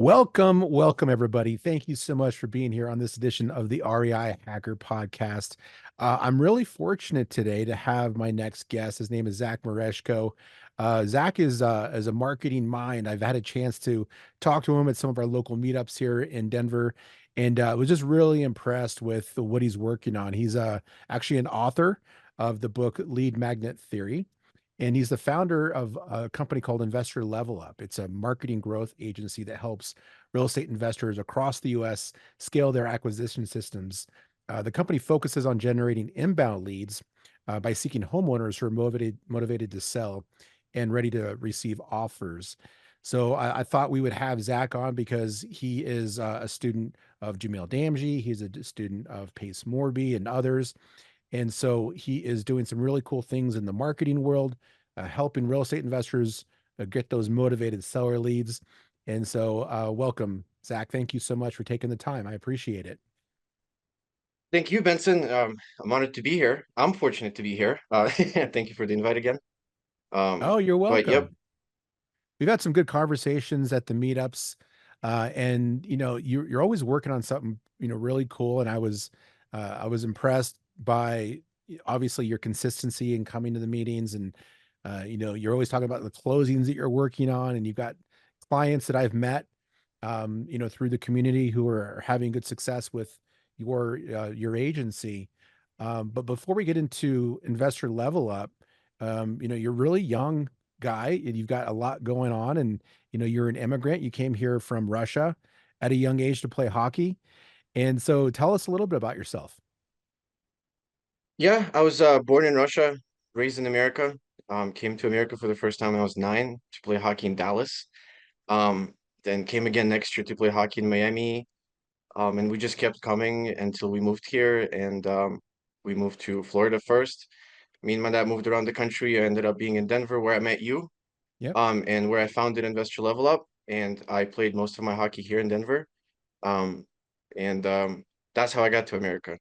Welcome, everybody. Thank you so much for being here on this edition of the REI Hacker Podcast. I'm really fortunate today to have my next guest. His name is Zak Merezhko. Zak is a marketing mind. I've had a chance to talk to him at some of our local meetups here in Denver, and was just really impressed with what he's working on. He's actually an author of the book Lead Magnet Theory. And he's the founder of a company called Investor Level Up. It's a marketing growth agency that helps real estate investors across the US scale their acquisition systems. The company focuses on generating inbound leads by seeking homeowners who are motivated to sell and ready to receive offers. So I thought we would have Zak on because he is a student of Jamil Damji. He's a student of Pace Morby and others. And so he is doing some really cool things in the marketing world, helping real estate investors get those motivated seller leads. And so, welcome, Zak. Thank you so much for taking the time. I appreciate it. Thank you, Benson. I'm honored to be here. I'm fortunate to be here. Thank you for the invite again. Oh, you're But yep, welcome. We've had some good conversations at the meetups, and you're always working on something really cool. And I was impressed by obviously your consistency in coming to the meetings, and you're always talking about the closings that you're working on, and you've got clients that I've met, through the community who are having good success with your agency. But before we get into Investor Level Up, you're really young guy and you've got a lot going on, and you're an immigrant. You came here from Russia at a young age to play hockey. And so tell us a little bit about yourself. yeah, I was born in Russia, raised in America. Came to America for the first time when I was 9 to play hockey in Dallas. Um, then came again next year to play hockey in Miami. And we just kept coming until we moved here, and we moved to Florida first. Me and my dad moved around the country. I ended up being in Denver, where I met you. Yep. And where I founded Investor Level Up, and I played most of my hockey here in Denver. Um, and That's how I got to America.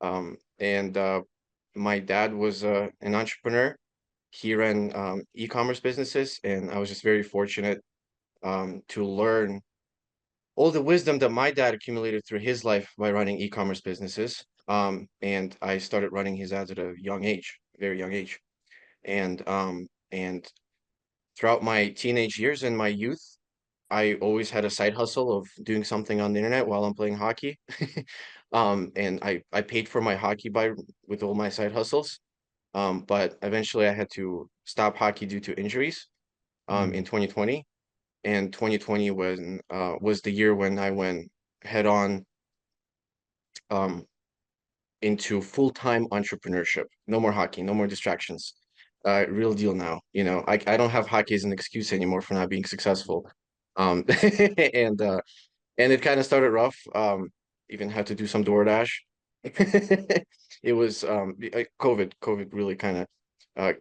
And My dad was an entrepreneur. He ran e-commerce businesses, and I was just very fortunate to learn all the wisdom that my dad accumulated through his life by running e-commerce businesses. And I started running his ads at a young age, very young age. And throughout my teenage years and my youth, I always had a side hustle of doing something on the internet while I'm playing hockey. And I paid for my hockey by with all my side hustles. But eventually I had to stop hockey due to injuries Mm. in 2020. And 2020 was the year when I went head on um, into full-time entrepreneurship. No more hockey, no more distractions. Real deal now. I don't have hockey as an excuse anymore for not being successful. Um, and uh, and it kind of started rough. Even had to do some DoorDash. It was COVID. COVID really kind of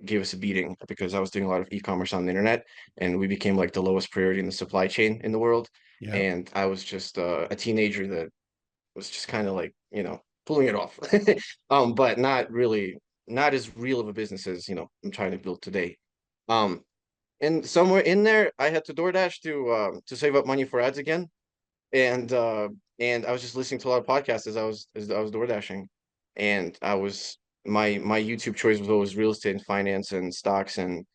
gave us a beating because I was doing a lot of e-commerce on the internet, and we became like the lowest priority in the supply chain in the world. Yep. And I was just a teenager that was just kind of like, pulling it off. But not really, not as real of a business as, I'm trying to build today. Um, and somewhere in there, I had to DoorDash to save up money for ads again. And and I was just listening to a lot of podcasts as I was DoorDashing. And my YouTube choice was always real estate and finance and stocks and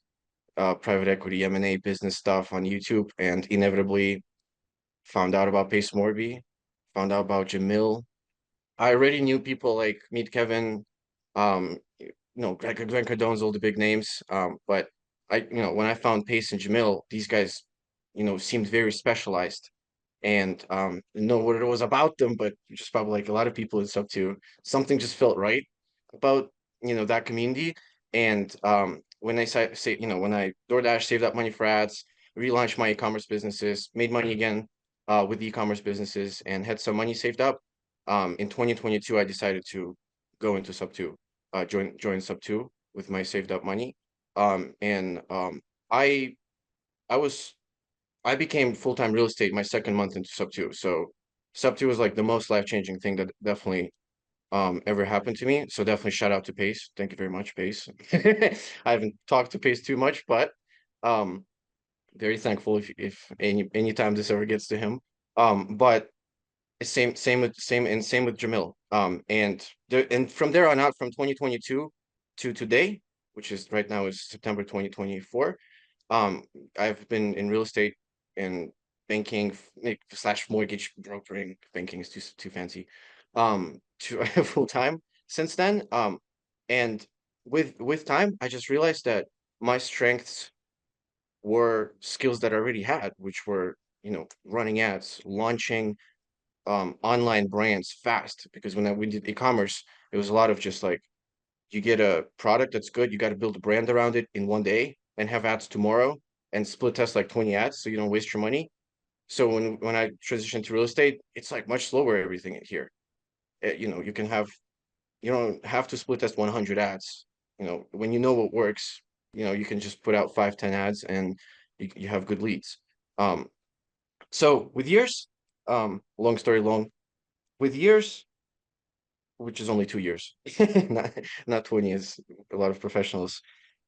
private equity, M&A business stuff on YouTube, and inevitably found out about Pace Morby, found out about Jamil. I already knew people like Meet Kevin, Glenn Cardone's, all the big names. But when I found Pace and Jamil, these guys, seemed very specialized, and know what it was about them, but just probably like a lot of people it's up to, something just felt right about, that community. And when I say, when I DoorDash, saved up money for ads, relaunched my e-commerce businesses, made money again with e-commerce businesses, and had some money saved up. In 2022, I decided to go into sub two, join sub two with my saved up money. And I I was I became full-time real estate my second month into sub two. So sub two was like the most life-changing thing that definitely ever happened to me. So definitely shout out to Pace. Thank you very much, Pace. I haven't talked to Pace too much, but um very thankful if anytime this ever gets to him. But same with Jamil. And from there on out, from 2022 to today, which is right now is September 2024. Um, I've been in real estate and banking slash mortgage brokering. Banking is too fancy. To full time since then. And with time, I just realized that my strengths were skills that I already had, which were, running ads, launching online brands fast. Because we did e-commerce, it was a lot of just like, you get a product that's good, you got to build a brand around it in one day and have ads tomorrow and split test like 20 ads so you don't waste your money. So when I transitioned to real estate, it's like much slower everything here. You don't have to split test 100 ads. When you know what works, you can just put out 5, 10 ads and you have good leads. So with years, long story long, with years, which is only 2 years, not 20 as a lot of professionals.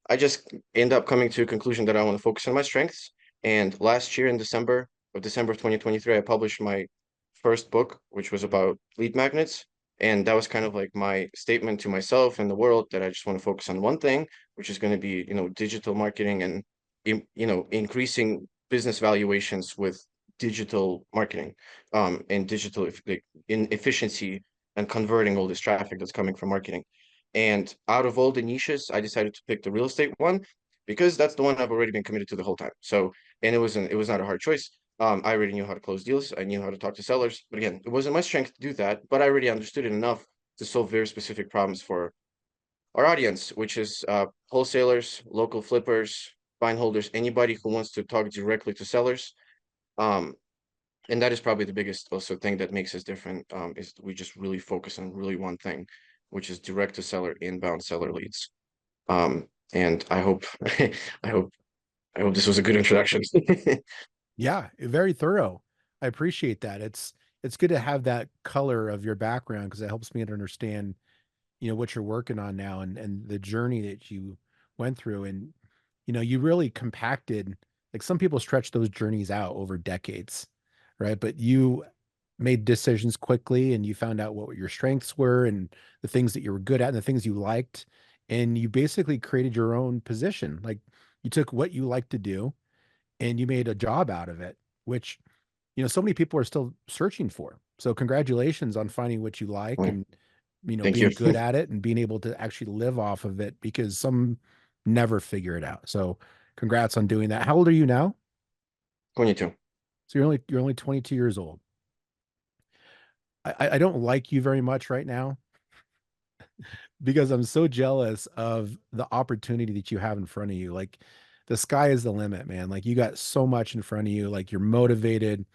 I just end up coming to a conclusion that I want to focus on my strengths. And last year in December of 2023, I published my first book, which was about lead magnets. And that was kind of like my statement to myself and the world that I just want to focus on one thing, which is going to be, digital marketing and, increasing business valuations with digital marketing, and digital like, in efficiency and converting all this traffic that's coming from marketing. And out of all the niches, I decided to pick the real estate one because that's the one I've already been committed to the whole time. So, and it was not a hard choice. I already knew how to close deals. I knew how to talk to sellers. But again, it wasn't my strength to do that, but I already understood it enough to solve very specific problems for our audience, which is wholesalers, local flippers, fine holders, anybody who wants to talk directly to sellers. Um, and that is probably the biggest also thing that makes us different, is we just really focus on really one thing, which is direct to seller, inbound seller leads. And I hope I hope I hope this was a good introduction. Yeah, very thorough. I appreciate that. It's good to have that color of your background because it helps me to understand, what you're working on now and the journey that you went through. And, you really compacted, like some people stretch those journeys out over decades, right? But you made decisions quickly and you found out what your strengths were and the things that you were good at and the things you liked. And you basically created your own position. Like you took what you like to do and you made a job out of it, which, so many people are still searching for. So congratulations on finding what you like Well, and, thank you. being good at it and being able to actually live off of it because some never figure it out. So congrats on doing that. How old are you now? 22. So you're only 22 years old. I don't like you very much right now because I'm so jealous of the opportunity that you have in front of you. Like the sky is the limit, man. Like you got so much in front of you. Like you're motivated.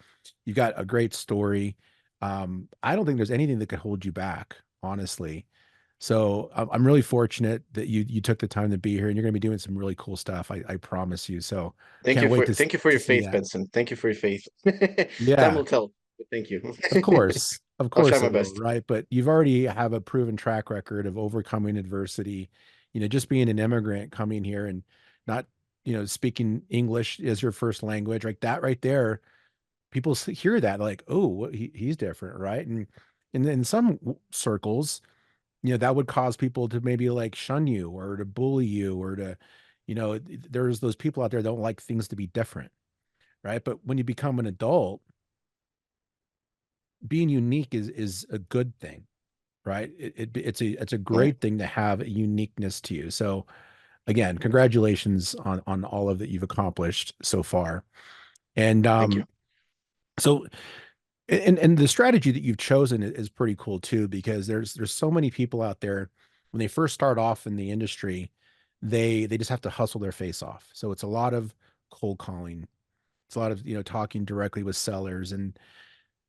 You got a great story. I don't think there's anything that could hold you back, honestly. So I'm really fortunate that you took the time to be here, and you're going to be doing some really cool stuff. I promise you. So can't wait Thank you for to your see faith, that. Benson. Thank you for your faith. Time Yeah. will tell. But thank you. Of I'll try course my it will, best. right? But you've already have a proven track record of overcoming adversity. Just being an immigrant coming here and not, speaking English as your first language, like that right there. People hear that like, oh, he's different, right? And in some circles, that would cause people to maybe like shun you or to bully you or to, there's those people out there that don't like things to be different, right? But when you become an adult, being unique is a good thing, right? It's a Yeah, great thing to have a uniqueness to you. So again, congratulations on all of that you've accomplished so far. And thank you. so and the strategy that you've chosen is pretty cool too, because there's so many people out there when they first start off in the industry, they just have to hustle their face off. So it's a lot of cold calling. It's a lot of, talking directly with sellers. And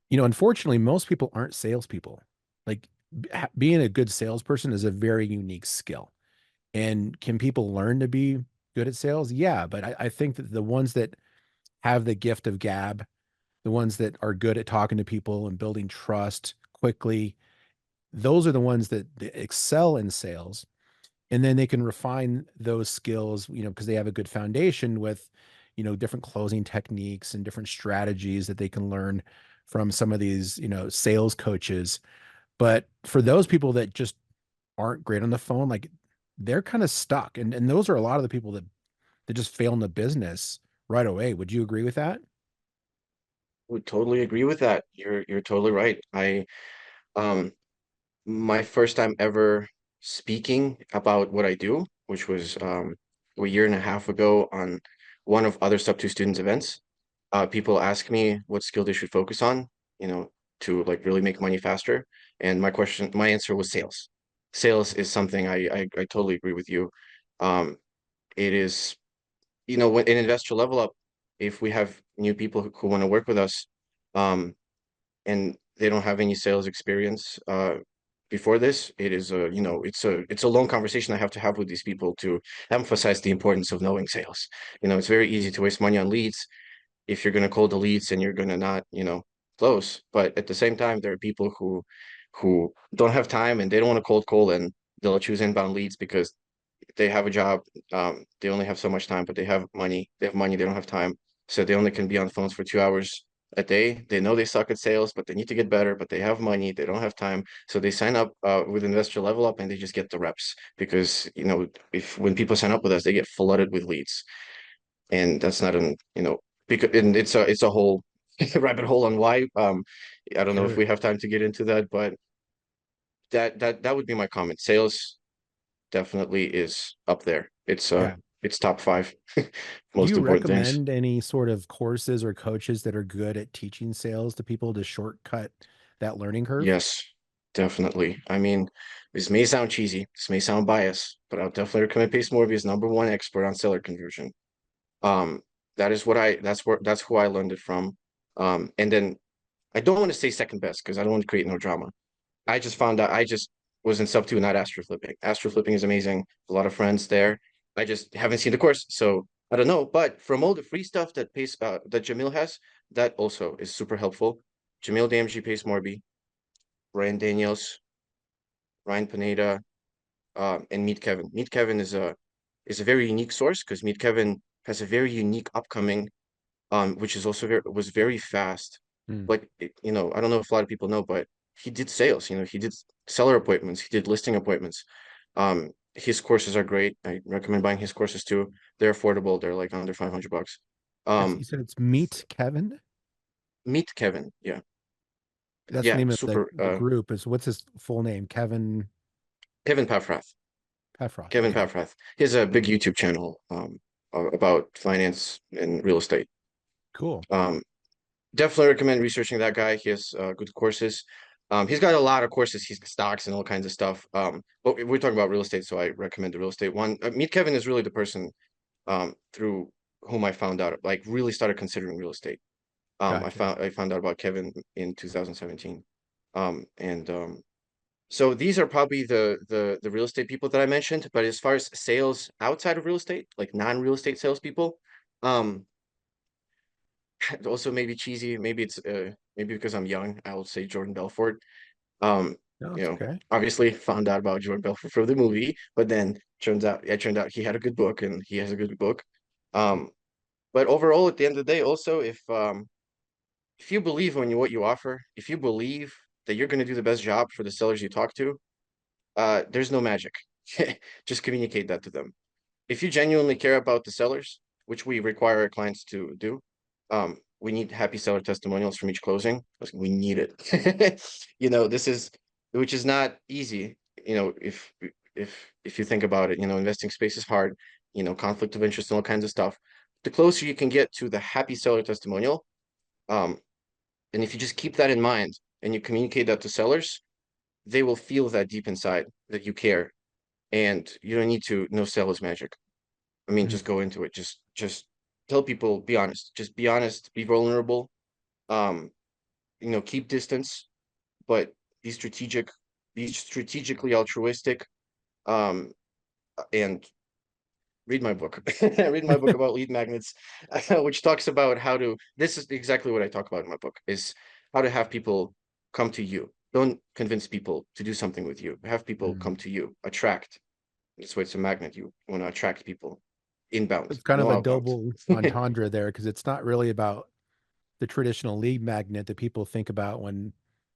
unfortunately, most people aren't salespeople. Like being a good salesperson is a very unique skill. And can people learn to be good at sales? Yeah, but I think that the ones that have the gift of gab, the ones that are good at talking to people and building trust quickly, those are the ones that excel in sales. And then they can refine those skills, because they have a good foundation with, different closing techniques and different strategies that they can learn from some of these, sales coaches. But for those people that just aren't great on the phone, like they're kind of stuck. And those are a lot of the people that just fail in the business right away. Would you agree with that? Would totally agree with that. You're totally right. Um my first time ever speaking about what I do, which was a year and a half ago on one of other Sub 2 students events. People ask me what skill they should focus on, you know, to like really make money faster. And my answer was sales. Sales is something I totally agree with you. Um, it is, when in Investor Level Up, if we have new people who want to work with us, um, and they don't have any sales experience before this, it's a long conversation I have to have with these people to emphasize the importance of knowing sales. It's very easy to waste money on leads if you're going to cold the leads and you're going to not, close. But at the same time, there are people who don't have time and they don't want to cold call, and they'll choose inbound leads because they have a job. They only have so much time, but they have money. They have money. They don't have time, so they only can be on phones for 2 hours a day. They know they suck at sales, but they need to get better. But they have money. They don't have time, so they sign up with Investor Level Up, and they just get the reps because if when people sign up with us, they get flooded with leads, and that's not an because and it's a whole rabbit hole on why. I don't know if Sure. we have time to get into that, but that would be my comment. Sales definitely is up there. Yeah. It's top five Do most you important things. recommend any sort of courses or coaches that are good at teaching sales to people to shortcut that learning curve? Yes, definitely. I mean, this may sound cheesy, this may sound biased, but I'll definitely recommend Pace Morby as number one expert on seller conversion. Um, that's who I learned it from. And then I don't want to say second best because I don't want to create no drama. I just found out I just was in sub two, not astro flipping. Astro flipping is amazing. A lot of friends there. I just haven't seen the course, so I don't know. But from all the free stuff that Jamil has, that also is super helpful. Jamil Damji, Pace Morby, Ryan Daniels, Ryan Pineda, and Meet Kevin. Meet Kevin is a very unique source because Meet Kevin has a very unique upcoming, which is also was very fast. Hmm. But I don't know if a lot of people know, but he did sales. He did seller appointments. He did listing appointments. His courses are great. I recommend buying his courses too. They're affordable. They're like under $500. You Um, said it's Meet Kevin? Meet Kevin. Yeah, That's the yeah. name of the Super. the group. Is what's his full name? Kevin Kevin Pafrath. Pefroth. Kevin Okay. Pafrath. He has a big YouTube channel about finance and real estate. Cool. Um, Definitely recommend researching that guy. He has good courses. He's got a lot of courses. He's got stocks and all kinds of stuff. But we're talking about real estate, so I recommend the real estate one. Meet Kevin is really the person through whom I found out, like really started considering real estate. Gotcha. I found out about Kevin in 2017. And So these are probably the real estate people that I mentioned. But as far as sales outside of real estate, like non-real estate salespeople, um, also maybe cheesy. Maybe because I'm young, I will say Jordan Belfort. Um, No, you it's know, okay. Obviously found out about Jordan Belfort from the movie, but then it turned out he had a good book and he has a good book. Um, but overall, at the end of the day, also if you believe in what you offer, if you believe that you're going to do the best job for the sellers you talk to, there's no magic. Just communicate that to them. If you genuinely care about the sellers, which we require our clients to do, we need happy seller testimonials from each closing. We need it. This is which is not easy. If you think about it, investing space is hard. Conflict of interest and all kinds of stuff. The closer you can get to the happy seller testimonial, um, and if you just keep that in mind and you communicate that to sellers, they will feel that deep inside that you care, and you don't need to no sell is magic. I mean, Mhm. just go into it. Just tell people, be honest. Just be honest, be vulnerable. Um, keep distance, but be strategic, be strategically altruistic. Um, and read my book. Read my book about lead magnets, which talks about how to. This is exactly what I talk about in my book: is how to have people come to you. Don't convince people to do something with you. Have people Mm. come to you. Attract. That's why it's a magnet. You want to attract people. inbound, It's kind of no a outbound. double entendre there because it's not really about the traditional lead magnet that people think about when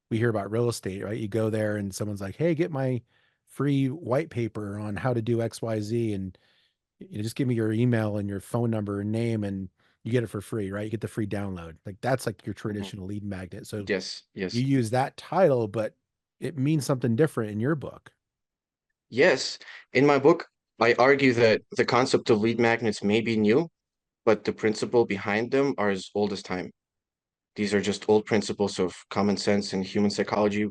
we hear about real estate, right? You go there and someone's like, "Hey, get my free white paper on how to do XYZ and just give me your email and your phone number and name and you get it for free, right? You get the free download." Like that's like your Mhm. traditional lead magnet. So Yes, you yes, use that title, but it means something different in your book. yes. In my book, I argue that the concept of lead magnets may be new, but the principle behind them are as old as time. These are just old principles of common sense and human psychology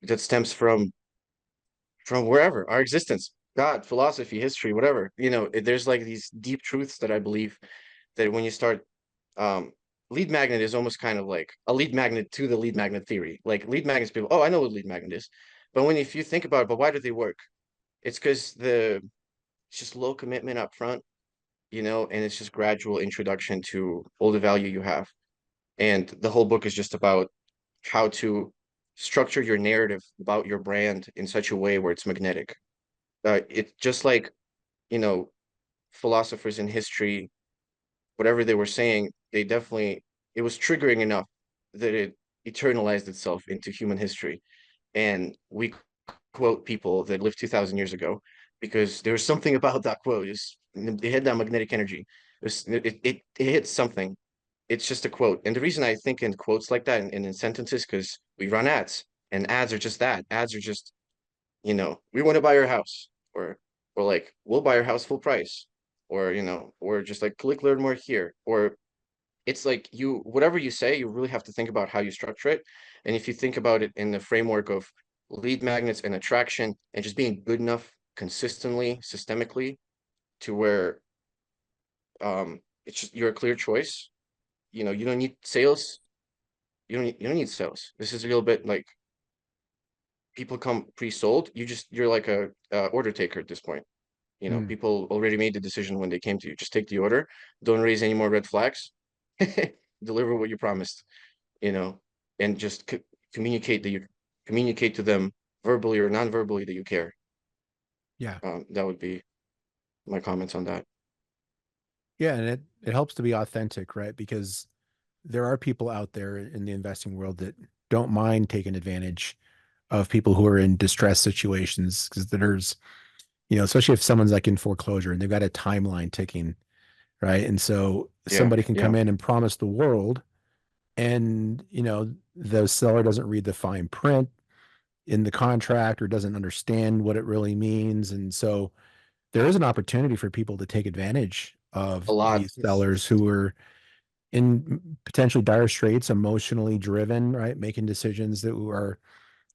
that stems from wherever, our existence, God, philosophy, history, whatever. There's like these deep truths that I believe that when you start, um, lead magnet is almost kind of like a lead magnet to the lead magnet theory. Like lead magnets, people, oh, I know what lead magnet is. But if you think about it, but why do they work? It's because it's just low commitment up front, and it's just gradual introduction to all the value you have. And the whole book is just about how to structure your narrative about your brand in such a way where it's magnetic. It's just like, you know, philosophers in history, whatever they were saying, it was triggering enough that it eternalized itself into human history. And we quote people that lived 2,000 years ago because there was something about that quote. They had that magnetic energy. It hit something. It's just a quote. And the reason I think in quotes like that and in sentences, because we run ads, and ads are just that. Ads are just, we want to buy your house, or like we'll buy your house full price, or just like click learn more here, or it's like whatever you say, you really have to think about how you structure it. And if you think about it in the framework of lead magnets and attraction and just being good enough consistently, systemically, to where it's just you're a clear choice. You don't need sales. You don't need sales. This is a little bit like people come pre-sold. You're like a order taker at this point. Mm, People already made the decision when they came to you. Just take the order. Don't raise any more red flags. Deliver what you promised. you know, and just communicate to them verbally or non-verbally that you care. yeah. That would be my comments on that. Yeah. And it helps to be authentic, right? Because there are people out there in the investing world that don't mind taking advantage of people who are in distress situations because there's, especially if someone's like in foreclosure and they've got a timeline ticking, right? And so Yeah, somebody can yeah, come in and promise the world, and the seller doesn't read the fine print in the contract or doesn't understand what it really means. And so there is an opportunity for people to take advantage a of lot. these sellers who are in potentially dire straits, emotionally driven, right? Making decisions that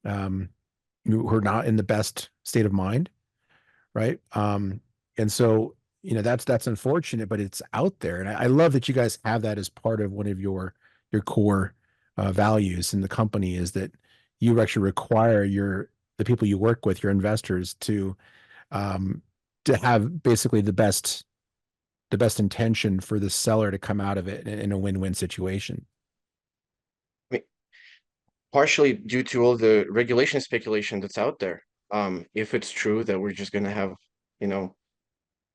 um, who are not in the best state of mind, right? And so that's unfortunate, but it's out there, and I love that you guys have that as part of one of your core values in the company is that you actually require the people you work with, your investors, um, to have basically the best intention for the seller to come out of it in a win-win situation. I mean, partially due to all the regulation speculation that's out there. If it's true that we're just gonna have, you know,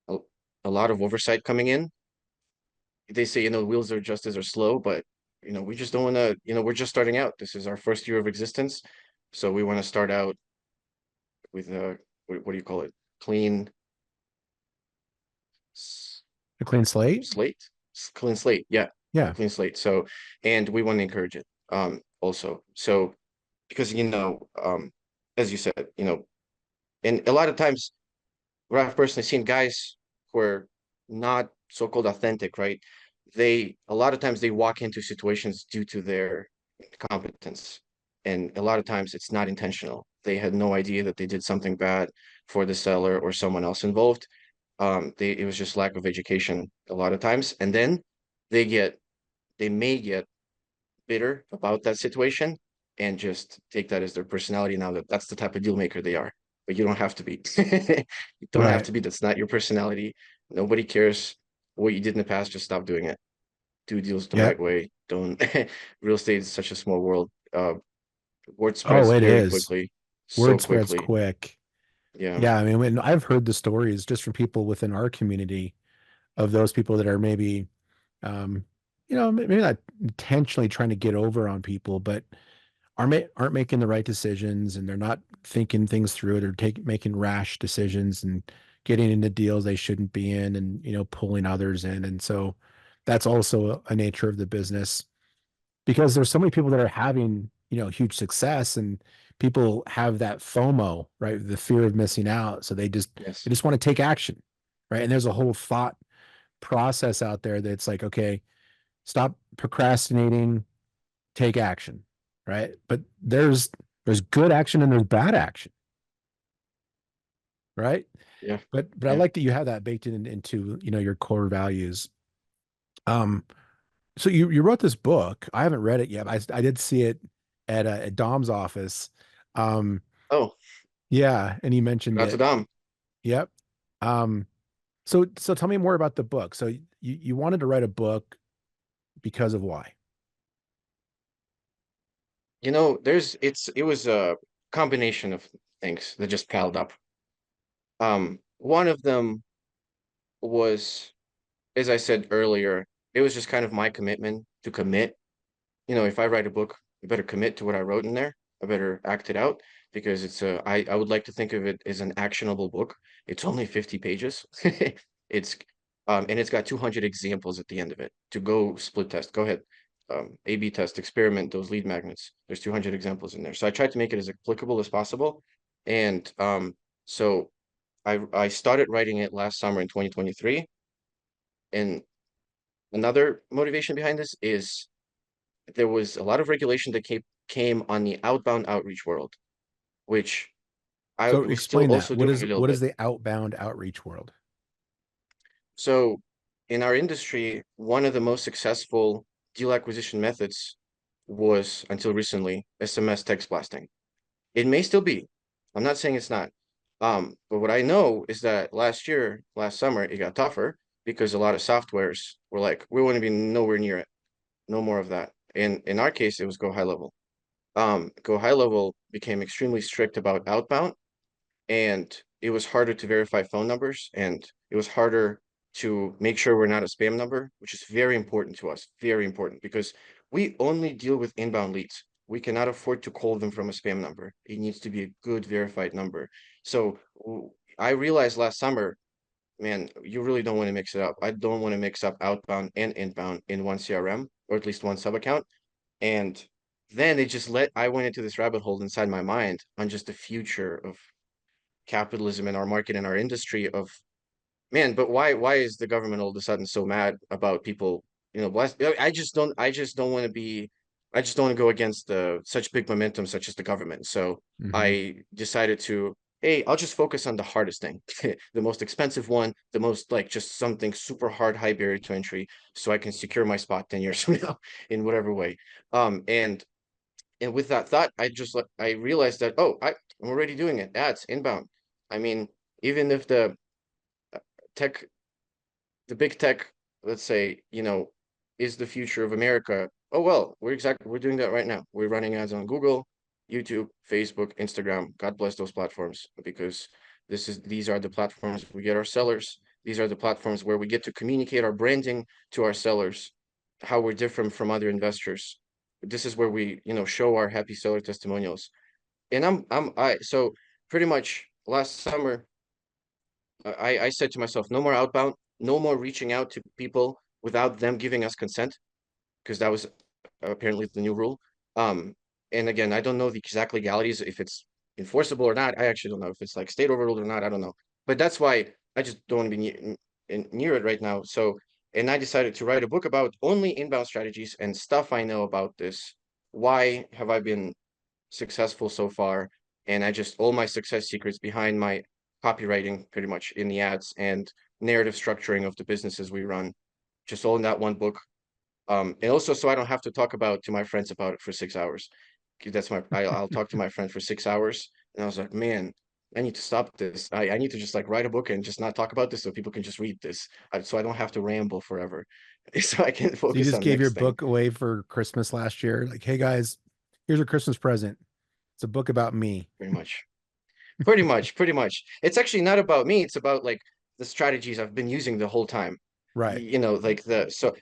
a, a lot of oversight coming in, they say, wheels are just as are slow, but we just don't want to, we're just starting out. This is our first year of existence, so we want to start out with what do you call it? Clean A clean slate. slate. Clean slate, yeah, a Yeah. clean slate. So, and we want to encourage it also. So because as you said, and a lot of times where I've personally seen guys who are not so-called authentic, right? A lot of times they walk into situations due to their competence, and a lot of times it's not intentional. They had no idea that they did something bad for the seller or someone else involved. It was just lack of education a lot of times, and then they get they may get bitter about that situation and just take that as their personality now that's the type of deal maker they are. But you don't have to be. You don't have Right. to be. That's not your personality. Nobody cares what you did in the past. Just stop doing it. Do deals the Yep. right way. Don't. Real estate is such a small world. Word Oh, spreads it very is. quickly, so Word spreads quickly. quick. Yeah. Yeah, I mean, when I've heard the stories just from people within our community of those people that are maybe, um, maybe not intentionally trying to get over on people, but aren't making the right decisions, and they're not thinking things through. They're making rash decisions and getting into deals they shouldn't be in, and pulling others in. And so that's also a nature of the business, because there's so many people that are having huge success, and people have that FOMO, right? The fear of missing out. So they Yes. just want to take action, right? And there's a whole thought process out there that's like, okay, stop procrastinating, take action, right? But there's good action and there's bad action, right? Yeah. But I Yeah. like that you have that baked into your core values. Um, so you wrote this book. I haven't read it yet. I did see it at Dom's office. Um, Oh, yeah, and he mentioned that's a it. Dom. Yep. Um, so tell me more about the book. So you wanted to write a book because of why? It was a combination of things that just piled up. One of them was, as I said earlier, it was just kind of my commitment to commit. If I write a book, I better commit to what I wrote in there. I better act it out because I would like to think of it as an actionable book. It's only 50 pages. It's and it's got 200 examples at the end of it to go split test. Go ahead. A/B test, experiment those lead magnets. There's 200 examples in there. So I tried to make it as applicable as possible. And so I started writing it last summer in 2023. And another motivation behind this is there was a lot of regulation that came on the outbound outreach world, which I So was still explain that. also doing a little What is bit. the outbound outreach world? So in our industry, one of the most successful deal acquisition methods was, until recently, SMS text blasting. It may still be. I'm not saying it's not. But what I know is that last summer, it got tougher because a lot of softwares were like, we want to be nowhere near it. No more of that. In our case, it was go high level. Go high level became extremely strict about outbound, and it was harder to verify phone numbers, and it was harder to make sure we're not a spam number, which is very important to us, very important, because we only deal with inbound leads. We cannot afford to call them from a spam number. It needs to be a good verified number. So I realized last summer, man, you really don't want to mix it up. I don't want to mix up outbound and inbound in one CRM, or at least one sub account. And then I went into this rabbit hole inside my mind on just the future of capitalism in our market and our industry of, man, but why is the government all of a sudden so mad about people, I just don't want to be, I just don't want to go against such big momentum such as the government. So Hmm. I decided to, hey, I'll just focus on the hardest thing, the most expensive one, the most like just something super hard, high barrier to entry, so I can secure my spot 10 years from now in whatever way. And with that thought, I realized that, I'm already doing it. Ads inbound. I mean, even if tech, the big tech, let's say, is the future of America. Oh well, we're doing that right now. We're running ads on Google, YouTube, Facebook, Instagram. God bless those platforms, because these are the platforms we get our sellers. These are the platforms where we get to communicate our branding to our sellers, how we're different from other investors. This is where we, show our happy seller testimonials. And I so pretty much last summer, I said to myself, no more outbound, no more reaching out to people without them giving us consent, because that was apparently the new rule. Um, and again, I don't know the exact legalities, if it's enforceable or not. I actually don't know if it's like state overruled or not. I don't know. But that's why I just don't want to be near it right now. So, and I decided to write a book about only inbound strategies and stuff I know about this. Why have I been successful so far? And all my success secrets behind my copywriting, pretty much in the ads, and narrative structuring of the businesses we run, just all in that one book. And also, so I don't have to talk to my friends about it for 6 hours. I'll talk to my friend for 6 hours. And I was like, man, I need to stop this. I need to just like write a book and just not talk about this so people can just read this. So I don't have to ramble forever. So I can So you focus just on gave your next thing, book away for Christmas last year. Like, hey guys, here's a Christmas present. It's a book about me. pretty much. Pretty much, pretty much. It's actually not about me. It's about like the strategies I've been using the whole time. Right. Like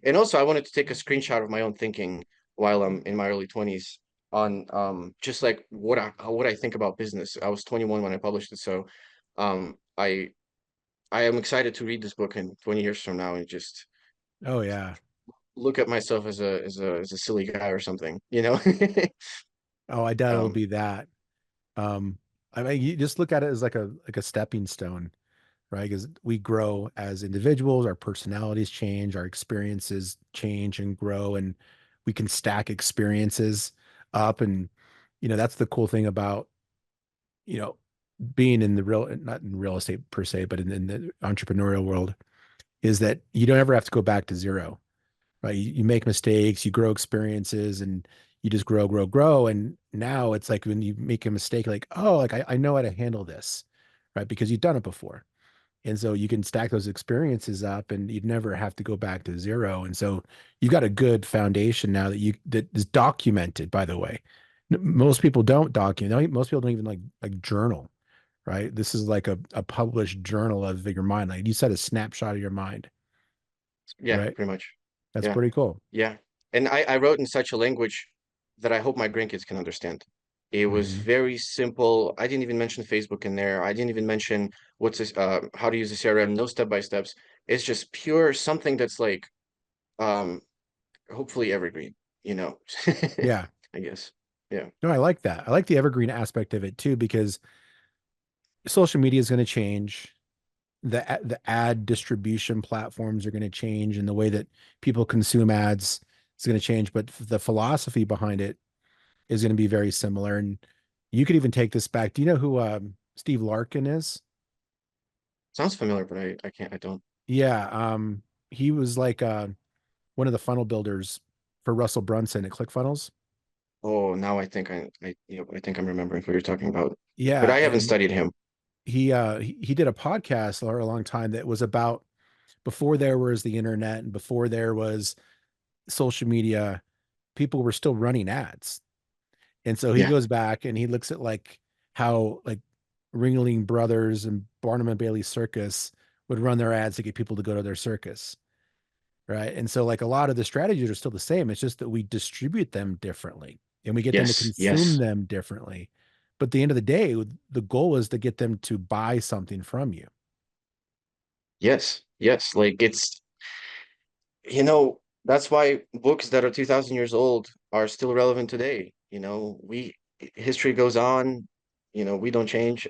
and also I wanted to take a screenshot of my own thinking while I'm in my early 20s on just like what I think about business. I was 21 when I published it, so um I I am excited to read this book in 20 years from now and just Oh yeah. look at myself as a silly guy or something, Oh, I doubt it'll Um be that. Um, I mean, you just look at it as like a stepping stone, right? Because we grow as individuals, our personalities change, our experiences change and grow, and we can stack experiences up. And that's the cool thing about you know being in the real, not in real estate per se, but in the entrepreneurial world, is that you don't ever have to go back to zero, right? You make mistakes, you grow experiences, and you just grow, grow, grow. And now it's like when you make a mistake, like, oh, like I know how to handle this, right? Because you've done it before. And so you can stack those experiences up and you'd never have to go back to zero. And so you've got a good foundation now that is documented, by the way. Most people don't document. Most people don't even like journal, right? This is like a published journal of your mind. Like you said, a snapshot of your mind, yeah, right? pretty much. That's Yeah. pretty cool. Yeah. And I wrote in such a language that I hope my grandkids can understand. It was Hmm. very simple. I didn't even mention Facebook in there. I didn't even mention how to use a CRM, no step by steps. It's just pure something that's like um hopefully evergreen, you know. Yeah. I guess. Yeah. No, I like that. I like the evergreen aspect of it too, because social media is going to change. The ad distribution platforms are going to change, and the way that people consume ads is going to change. But the philosophy behind it is going to be very similar. And you could even take this back. Do you know who Steve Larkin is? Sounds familiar, but I don't. Yeah, he was like one of the funnel builders for Russell Brunson at ClickFunnels. Oh, now I think I'm remembering who you're talking about. But Yeah, I haven't and studied him. he did a podcast for a long time that was about before there was the internet and before there was social media, people were still running ads. And so he Yeah. goes back and he looks at like how like Ringling Brothers and Barnum and Bailey Circus would run their ads to get people to go to their circus. Right. And so like a lot of the strategies are still the same. It's just that we distribute them differently and we get them to Yes, consume yes, them differently. But at the end of the day, the goal is to get them to buy something from you. yes, yes. Like that's why books that are 2000 years old are still relevant today. History goes on, we don't change.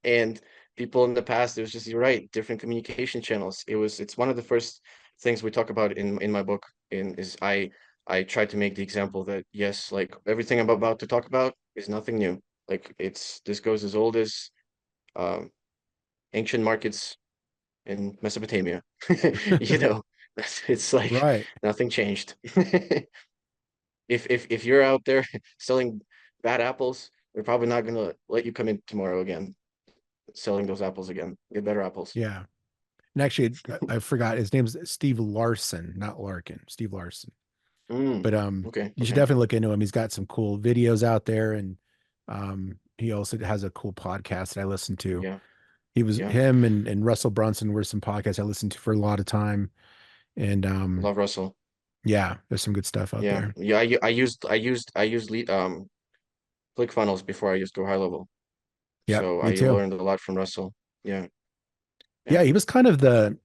And people in the past, it was just, you're right, different communication channels. It's one of the first things we talk about in my book, is I try to make the example that yes, like everything I'm about to talk about is nothing new. Like this goes as old as um ancient markets in Mesopotamia. You know, it's like Right. nothing changed. If you're out there selling bad apples, they're probably not gonna let you come in tomorrow again, selling those apples again. Get better apples. Yeah. And actually, I forgot his name's Steve Larson, not Larkin, Steve Larson. Mm, But okay, you should okay. definitely look into him. He's got some cool videos out there, and he also has a cool podcast that I listen to. Yeah, He was yeah. him and Russell Brunson were some podcasts I listened to for a lot of time. And Love Russell. yeah, there's some good stuff out Yeah. there. Yeah, I used lead ClickFunnels before I used Go High Level. Yep, So me I too. learned a lot from Russell. Yeah, Yeah, yeah. he was kind of the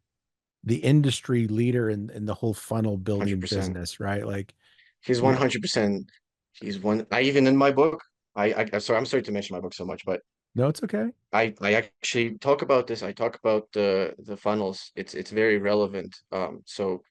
industry leader in the whole funnel building 100%. business, right? Like, He's you know, 100%. He's one. I even in my book, I'm sorry to mention my book so much, but no, it's okay. I actually talk about this. I talk about the funnels. It's very relevant. So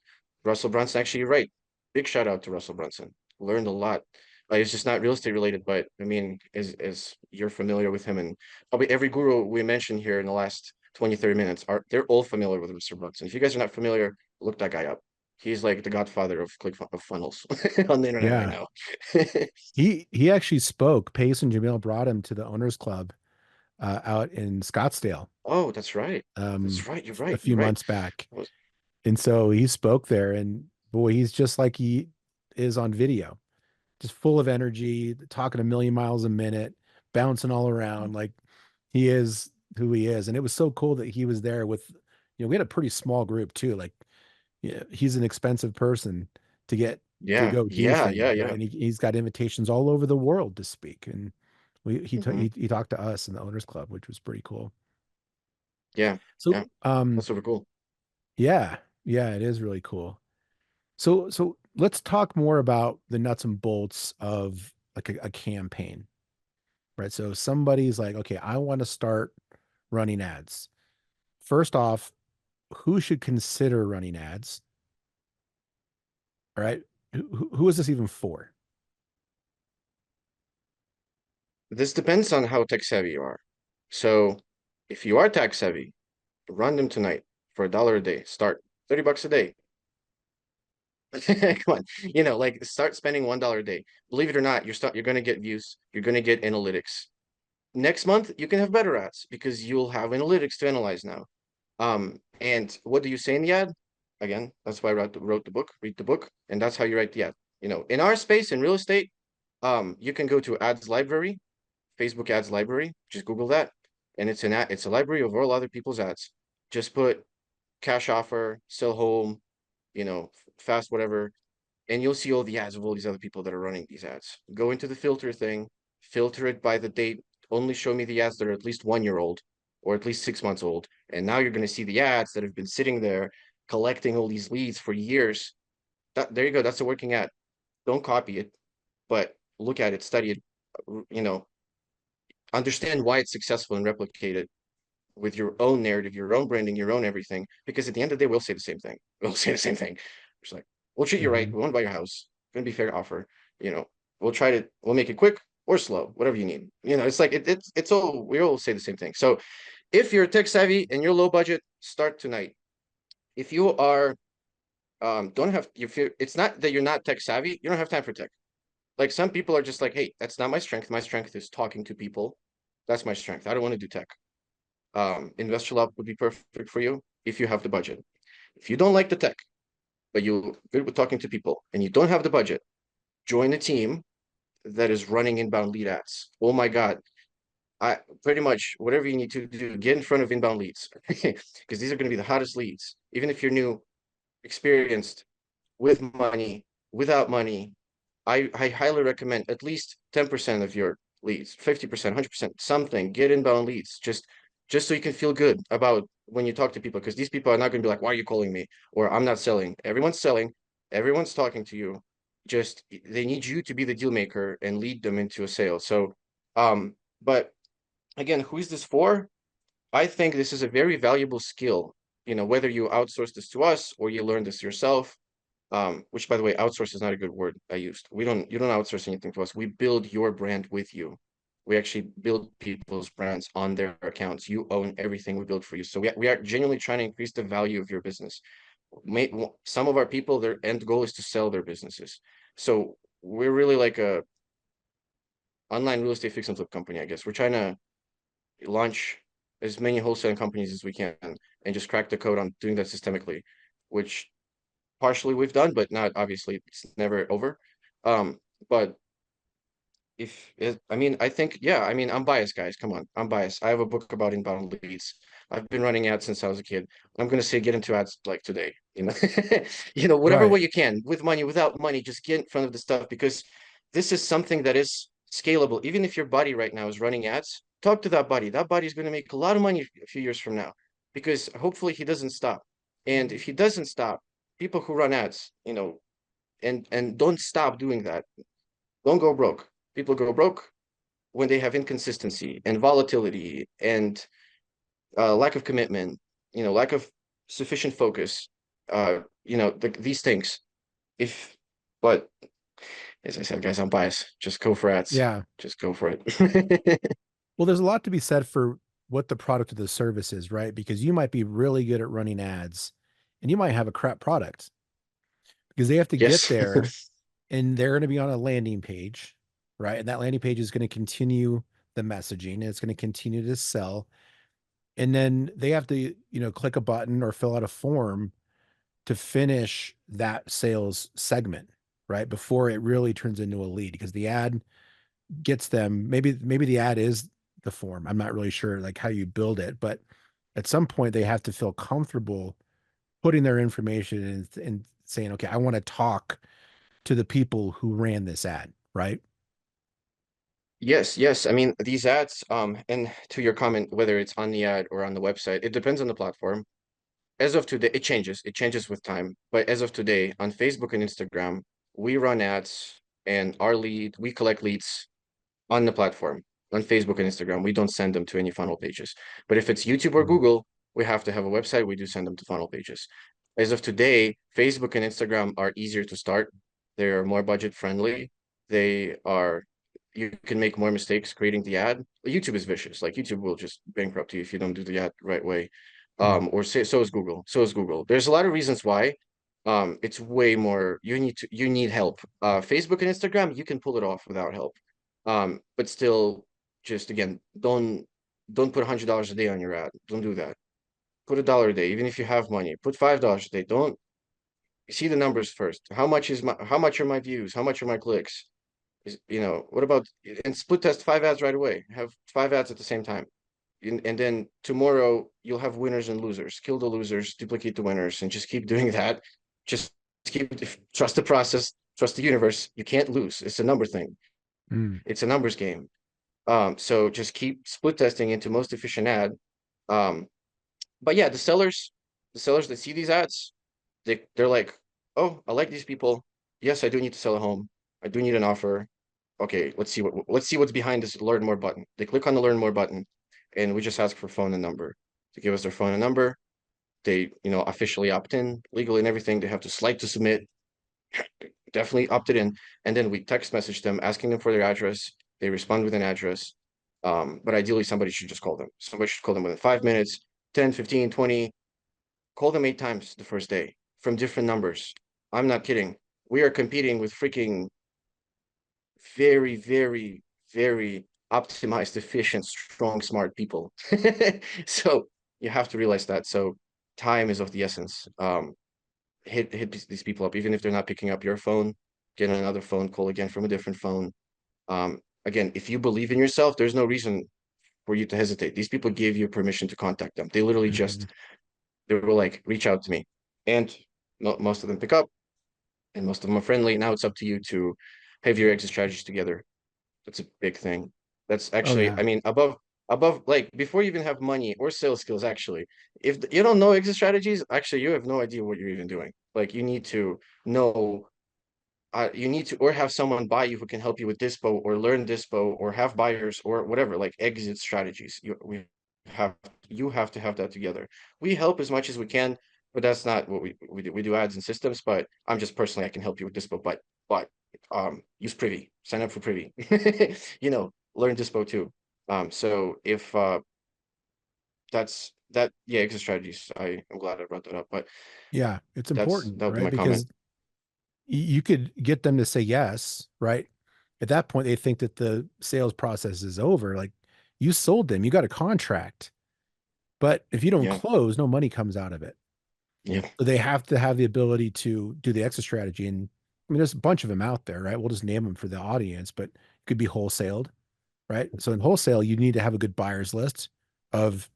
Russell Brunson, actually, you're right. Big shout out to Russell Brunson. Learned a lot. It's just not real estate related, but I mean, as you're familiar with him, and probably every guru we mentioned here in the last 20, 30 minutes they're all familiar with Mr. Brunson. If you guys are not familiar, look that guy up. He's like the godfather of of funnels on the internet right Yeah. now. He actually spoke. Pace and Jamil brought him to the owners club out in Scottsdale Oh, that's right. That's um right. You're a right. You're few right. months back. Was And so he spoke there, and boy, he's just like he is on video, just full of energy, talking a million miles a minute, bouncing all around. Like he is who he is. And it was so cool that he was there with, we had a pretty small group too. Like, yeah, he's an expensive person to get to Yeah, go do yeah, things, yeah, right? yeah. And he's got invitations all over the world to speak. And Hmm. he talked to us in the owners club, which was pretty cool. Yeah, So yeah. That's super cool. yeah, yeah, it is really cool. So let's talk more about the nuts and bolts of like a campaign, right? So somebody's like, okay, I want to start running ads. First off, who should consider running ads? All right. Who is this even for? This depends on how tech savvy you are. So if you are tech savvy, run them tonight for $1 a day. Start $30 a day. Come on, like start spending $1 a day. Believe it or not, you're going to get views. You're going to get analytics. Next month, you can have better ads because you'll have analytics to analyze now. And what do you say in the ad? Again, that's why I wrote the book. Read the book, and that's how you write the ad. In our space in real estate, you can go to ads library, Facebook ads library. Just Google that, and it's a library of all other people's ads. Just put cash offer, sell home, fast whatever, and you'll see all the ads of all these other people that are running these ads. Go into the filter thing, filter it by the date. Only show me the ads that are at least 1 year old or at least 6 months old. And now you're going to see the ads that have been sitting there collecting all these leads for years. There you go. That's a working ad. Don't copy it, but look at it, study it, you know, understand why it's successful and replicate it with your own narrative, your own branding, your own everything. Because at the end of the day, we'll say the same thing. We'll say the same thing. It's like, we'll treat you right. Mhm. We want to buy your house. It's going to be fair offer. You know, we'll make it quick or slow, whatever you need. It's like it's all we all say the same thing. So if you're tech savvy and you're low budget, start tonight. If you are don't have if you it's not that you're not tech savvy, you don't have time for tech. Like some people are just like, hey, that's not my strength. My strength is talking to people. That's my strength. I don't want to do tech. Investor Lab would be perfect for you if you have the budget. If you don't like the tech, but you're good with talking to people and you don't have the budget, join a team that is running inbound lead ads. Oh my God. I pretty much whatever you need to do, get in front of inbound leads because these are going to be the hottest leads. Even if you're new, experienced, with money, without money, I highly recommend at least 10% of your leads, 50%, 100%, something, get inbound leads, just so you can feel good about when you talk to people, because these people are not going to be like, why are you calling me? Or I'm not selling. Everyone's selling, everyone's talking to you. Just they need you to be the deal maker and lead them into a sale. So, but again, who is this for? I think this is a very valuable skill, whether you outsource this to us or you learn this yourself. Which by the way, outsource is not a good word I used. You don't outsource anything to us. We build your brand with you. We actually build people's brands on their accounts. You own everything we build for you. So we are genuinely trying to increase the value of your business. Some of our people, their end goal is to sell their businesses. So we're really like a online real estate fix and flip company, I guess. We're trying to launch as many wholesaling companies as we can and just crack the code on doing that systemically, which partially we've done, but not obviously it's never over. But I think, yeah, I'm biased, guys. Come on, I'm biased. I have a book about inbound leads. I've been running ads since I was a kid. I'm gonna say get into ads like today. Whatever Right. way you can, with money, without money, just get in front of the stuff because this is something that is scalable. Even if your buddy right now is running ads, talk to that buddy. That buddy is gonna make a lot of money a few years from now because hopefully he doesn't stop. And if he doesn't stop, people who run ads, and don't stop doing that. Don't go broke. People go broke when they have inconsistency and volatility and lack of commitment, lack of sufficient focus. These things. If, but as I said, guys, I'm biased. Just go for ads. Yeah. Just go for it. Well, there's a lot to be said for what the product of the service is, right? Because you might be really good at running ads and you might have a crap product because they have to get Yes. there and they're going to be on a landing page, right? And that landing page is going to continue the messaging and it's going to continue to sell. And then they have to, click a button or fill out a form to finish that sales segment, right? Before it really turns into a lead because the ad gets them, maybe the ad is the form. I'm not really sure like how you build it, but at some point they have to feel comfortable putting their information in and saying, okay, I want to talk to the people who ran this ad, right? Yes, yes. I mean, these ads, and to your comment, whether it's on the ad or on the website, it depends on the platform. As of today, it changes. It changes with time. But as of today, on Facebook and Instagram, we run ads and we collect leads on the platform, on Facebook and Instagram. We don't send them to any funnel pages. But if it's YouTube or Mm. Google, we have to have a website. We do send them to funnel pages. As of today, Facebook and Instagram are easier to start. They're more budget friendly. They are, you can make more mistakes creating the ad. YouTube is vicious. Like YouTube will just bankrupt you if you don't do the ad the right way. Mm. Or say so is Google. So is Google. There's a lot of reasons why. It's way more, you need help. Facebook and Instagram, you can pull it off without help. But still, just again, don't put $100 a day on your ad. Don't do that. Put $1 a day, even if you have money. Put $5 a day. Don't see the numbers first. How much are my views? How much are my clicks? What about and split test 5 ads right away. Have 5 ads at the same time. And then tomorrow you'll have winners and losers. Kill the losers, duplicate the winners, and just keep doing that. Just keep trust the process, trust the universe. You can't lose. It's a number thing. Mm. It's a numbers game. So just keep split testing into most efficient ad. Um, but yeah, the sellers that see these ads, they're like, oh, I like these people. Yes, I do need to sell a home. I do need an offer. Okay, let's see what's behind this learn more button. They click on the learn more button, and we just ask for phone and number. To give us their phone and number. They, officially opt in legally and everything. They have to slide to submit. Definitely opted in. And then we text message them asking them for their address. They respond with an address. But ideally somebody should just call them. Somebody should call them within 5 minutes, 10, 15, 20. Call them 8 times the first day from different numbers. I'm not kidding. We are competing with freaking very, very, very optimized, efficient, strong, smart people. So you have to realize that. So time is of the essence. Hit these people up, even if they're not picking up your phone, get another phone call again from a different phone. Again, if you believe in yourself, there's no reason for you to hesitate. These people gave you permission to contact them. They literally Mhm. just, they were like, reach out to me. And most of them pick up and most of them are friendly. Now it's up to you to have your exit strategies together. That's a big thing. That's Oh actually, yeah. I mean, above, like before you even have money or sales skills, actually, if you don't know exit strategies, actually, you have no idea what you're even doing. Like you need to know, you need to, or have someone buy you who can help you with dispo or learn dispo or have buyers or whatever, like exit strategies. Have, you have to have that together. We help as much as we can, but that's not what we do. We do ads and systems, but I'm just personally, I can help you with dispo, but use Privy, sign up for Privy, learn dispo too. So if that's that, yeah, exit strategies. I'm glad I brought that up, but Yeah, it's important, that would be right? my comment. Because you could get them to say yes, right? At that point, they think that the sales process is over. Like you sold them, you got a contract, but if you don't Yeah, close, no money comes out of it. yeah. So they have to have the ability to do the exit strategy. And I mean, there's a bunch of them out there, right? We'll just name them for the audience, but it could be wholesaled, right? So in wholesale, you need to have a good buyers list of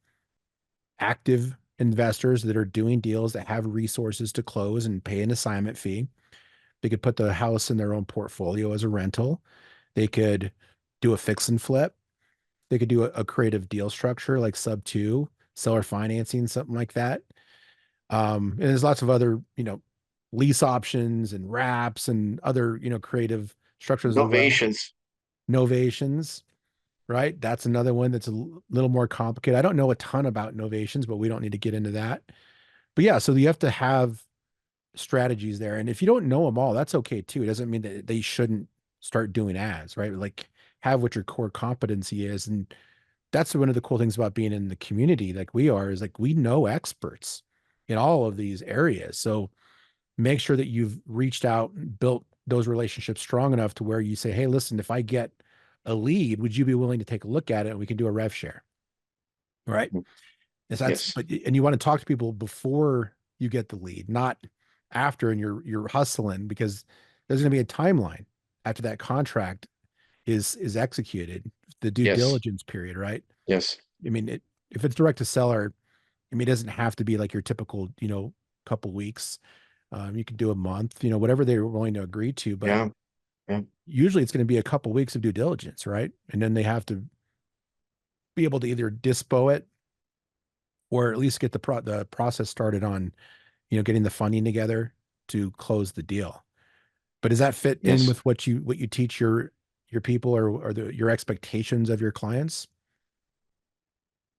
active investors that are doing deals that have resources to close and pay an assignment fee. They could put the house in their own portfolio as a rental. They could do a fix and flip. They could do a creative deal structure like sub two, seller financing, something like that. And there's lots of other, lease options and wraps and other, creative structures as well. Novations. Novations, right? That's another one that's a little more complicated. I don't know a ton about novations, but we don't need to get into that. But yeah, so you have to have strategies there. And if you don't know them all, that's okay too. It doesn't mean that they shouldn't start doing ads, right? Like have what your core competency is. And that's one of the cool things about being in the community like we are is like we know experts in all of these areas. So make sure that you've reached out and built those relationships strong enough to where you say, hey, listen, if I get a lead, would you be willing to take a look at it and we can do a rev share? Right. Is that's Yes. but and you want to talk to people before you get the lead, not after and you're hustling because there's going to be a timeline after that contract is executed, the due Yes. diligence period, right? Yes. I mean, if it's direct to seller, I mean, it doesn't have to be like your typical, couple weeks. You could do a month, whatever they're willing to agree to, but Yeah. Yeah. usually it's going to be a couple weeks of due diligence, right? And then they have to be able to either dispo it or at least get the process started on, getting the funding together to close the deal. But does that fit in Yes. with what you teach your people, or your expectations of your clients?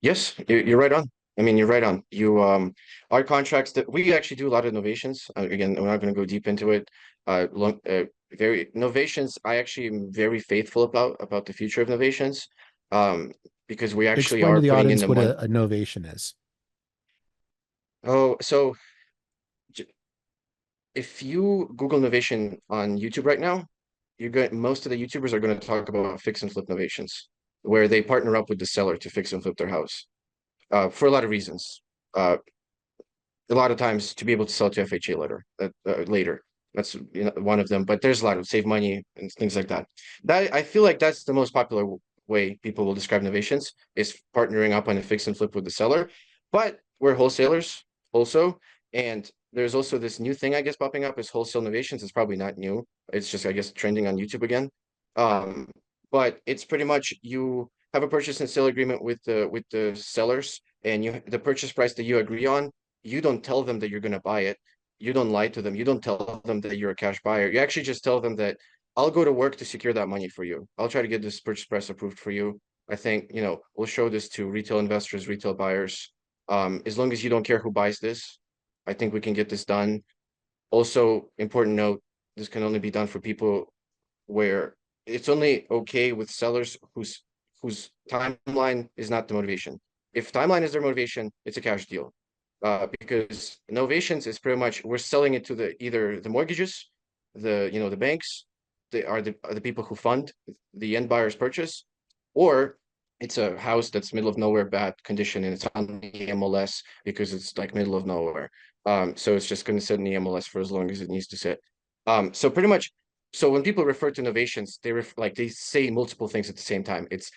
Yes, you're right on. I mean, you're right on. Our contracts that we actually do a lot of innovations. Again, we're not going to go deep into it. Very innovations. I actually am very faithful about the future of innovations, um, because we actually Explain to are the putting in audience the what money. a novation is. Oh, so j- if you Google innovation on YouTube right now, most of the YouTubers are going to talk about fix and flip innovations, where they partner up with the seller to fix and flip their house, for a lot of reasons. Uh, a lot of times to be able to sell to FHA later. That's one of them, but there's a lot of save money and things like that. That I feel like that's the most popular way people will describe innovations is partnering up on a fix and flip with the seller. But we're wholesalers also, and there's also this new thing I guess popping up is wholesale innovations. It's probably not new. It's just I guess trending on YouTube again. Um, but it's pretty much you have a purchase and sale agreement with the sellers, and the purchase price that you agree on, you don't tell them that you're going to buy it. You don't lie to them. You don't tell them that you're a cash buyer. You actually just tell them that I'll go to work to secure that money for you. I'll try to get this purchase price approved for you. I think, we'll show this to retail investors, retail buyers. As long as you don't care who buys this, I think we can get this done. Also, important note, this can only be done for people where it's only okay with sellers whose timeline is not the motivation. If timeline is their motivation, it's a cash deal. Because innovations is pretty much we're selling it to either the mortgages, the banks, they are the people who fund the end buyer's purchase, or it's a house that's middle of nowhere, bad condition, and it's on the MLS because it's like middle of nowhere. So it's just going to sit in the MLS for as long as it needs to sit. So pretty much, so when people refer to innovations, they say multiple things at the same time. It's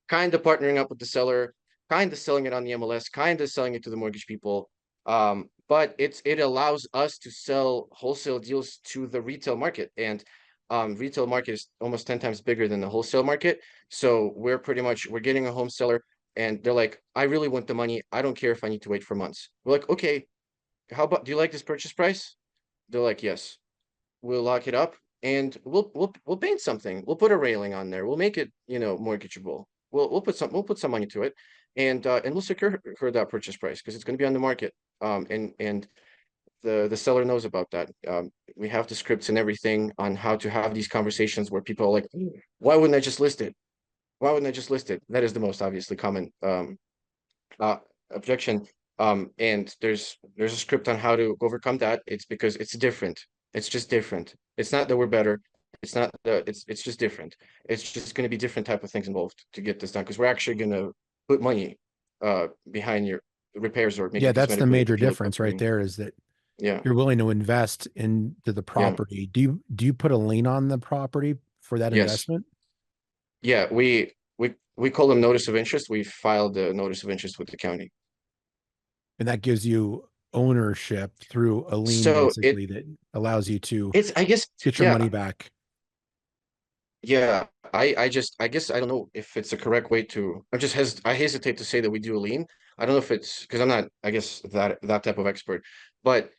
kind of partnering up with the seller, kind of selling it on the MLS, kind of selling it to the mortgage people. But it allows us to sell wholesale deals to the retail market, and retail market is almost 10 times bigger than the wholesale market. So we're getting a home seller, and they're like, I really want the money. I don't care if I need to wait for months. We're like, okay, how about do you like this purchase price? They're like, yes. We'll lock it up, and we'll paint something. We'll put a railing on there. We'll make it, mortgageable. We'll put some money to it, and we'll secure her that purchase price because it's going to be on the market. And the seller knows about that. We have the scripts and everything on how to have these conversations where people are like, why wouldn't I just list it? Why wouldn't I just list it? That is the most obviously common uh, objection. And there's a script on how to overcome that. It's because it's different. It's just different. It's not that we're better. It's not that it's just different. It's just going to be different type of things involved to get this done because we're actually going to put money behind your repairs or maybe Yeah, that's the cosmetic relief major if you look up difference right the there, is that yeah. you're willing to invest into the Yeah. property. Do you put a lien on the property for that Yes. investment? Yeah. We call them notice of interest. We filed the notice of interest with the county. And that gives you ownership through a lien, So basically, that allows you to it's I guess get your yeah. money back. Yeah, I guess I don't know if it's the correct way to. I hesitate to say that we do a lien. I don't know if it's because I'm not, I guess, that type of expert, but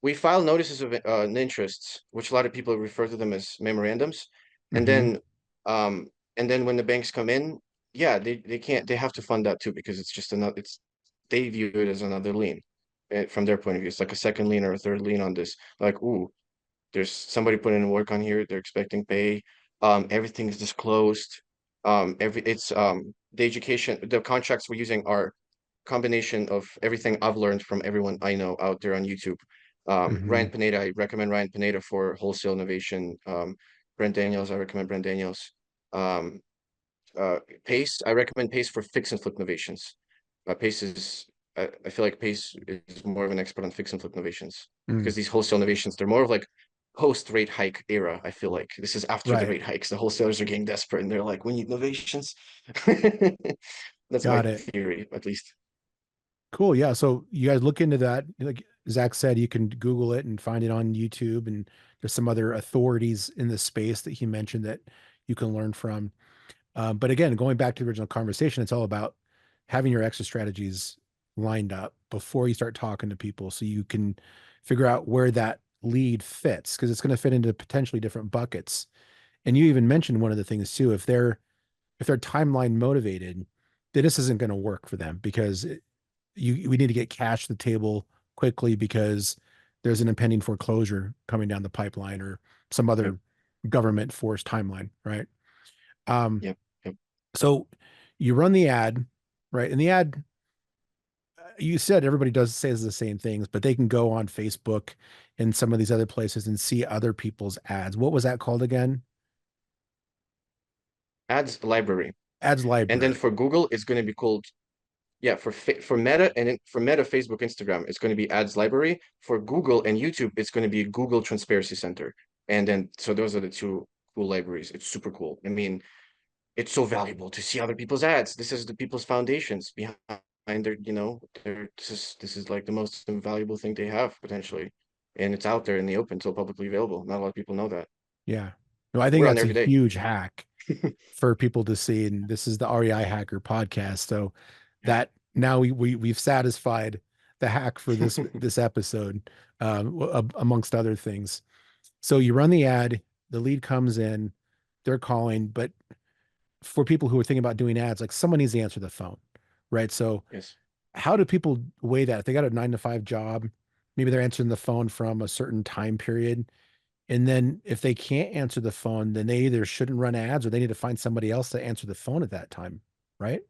we file notices of interests, which a lot of people refer to them as memorandums, and Hmm. then um and then when the banks come in, yeah, they can't they have to fund that too because it's just another it's they view it as another lien, from their point of view. It's like a second lien or a third lien on this. Like, ooh, there's somebody putting in work on here. They're expecting pay. Everything is disclosed. The contracts we're using are combination of everything I've learned from everyone I know out there on YouTube. Ryan Hmm. Pineda, I recommend Ryan Pineda for wholesale innovation. Brent Daniels, I recommend Brent Daniels. Um, Pace, I recommend Pace for fix and flip innovations. Pace is, I feel like Pace is more of an expert on fix and flip innovations because Mm. these wholesale innovations, they're more of like post rate hike era. I feel like this is after the Right. rate hikes. The wholesalers are getting desperate and they're like, we need innovations. That's my Got it. theory, at least. Cool. Yeah. So you guys look into that. Like Zach said, you can Google it and find it on YouTube. And there's some other authorities in the space that he mentioned that you can learn from. But again, going back to the original conversation, it's all about having your exit strategies lined up before you start talking to people so you can figure out where that lead fits because it's going to fit into potentially different buckets. And you even mentioned one of the things too, if they're timeline motivated, then this isn't going to work for them because we need to get cash to the table quickly because there's an impending foreclosure coming down the pipeline or some Yep, other government forced timeline, right? Um, yep, yep. so you run the ad, right? And the ad, you said everybody does says the same things, but they can go on Facebook and some of these other places and see other people's ads. What was that called again? Ads library. Ads And then library. for Google, it's going to be called, yeah, for Meta for Meta, Facebook, Instagram, it's going to be Ads Library. For Google and YouTube, it's going to be Google Transparency Center. And then so those are the two cool libraries. It's super cool. I mean, it's so valuable to see other people's ads. This is the people's foundations behind their, this is like the most valuable thing they have potentially. And it's out there in the open, so publicly available. Not a lot of people know that. Yeah. No, I think We're on there that's a every day. huge hack for people to see. And this is the REI Hacker podcast. So Yeah. that now we've satisfied the hack for this episode, amongst other things. So you run the ad, the lead comes in, they're calling, but for people who are thinking about doing ads, like someone needs to answer the phone, right? So Yes. how do people weigh that? If they got a 9 to 5 job, maybe they're answering the phone from a certain time period. And then if they can't answer the phone, then they either shouldn't run ads or they need to find somebody else to answer the phone at that time, right?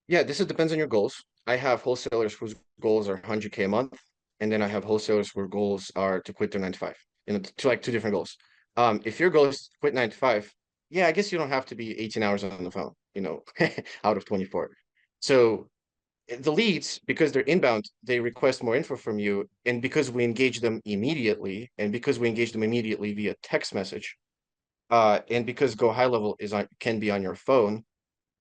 Yeah, depends on your goals. I have wholesalers whose goals are 100K a month, and then I have wholesalers whose goals are to quit their 9 to 5. Two different goals. If your goal is to quit 9 to 5, yeah, I guess you don't have to be 18 hours on the phone, out of 24. So the leads, because they're inbound, they request more info from you, and because we engage them immediately, via text message, and because Go High Level can be on your phone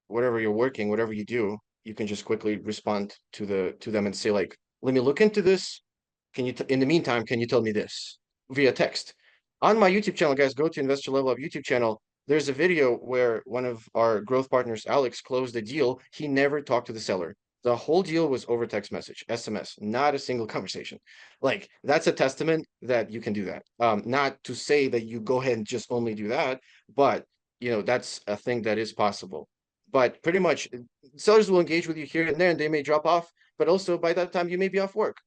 whatever you're working, whatever you do, you can just quickly respond to them and say like, let me look into this. In the meantime, can you tell me this via text? On my YouTube channel, guys, go to Investor Level Up YouTube channel. There's a video where one of our growth partners, Alex, closed a deal. He never talked to the seller. The whole deal was over text message, SMS, not a single conversation. Like that's a testament that you can do that. Not to say that you go ahead and just only do that, but that's a thing that is possible. But pretty much sellers will engage with you here and there and they may drop off, but also by that time you may be off work.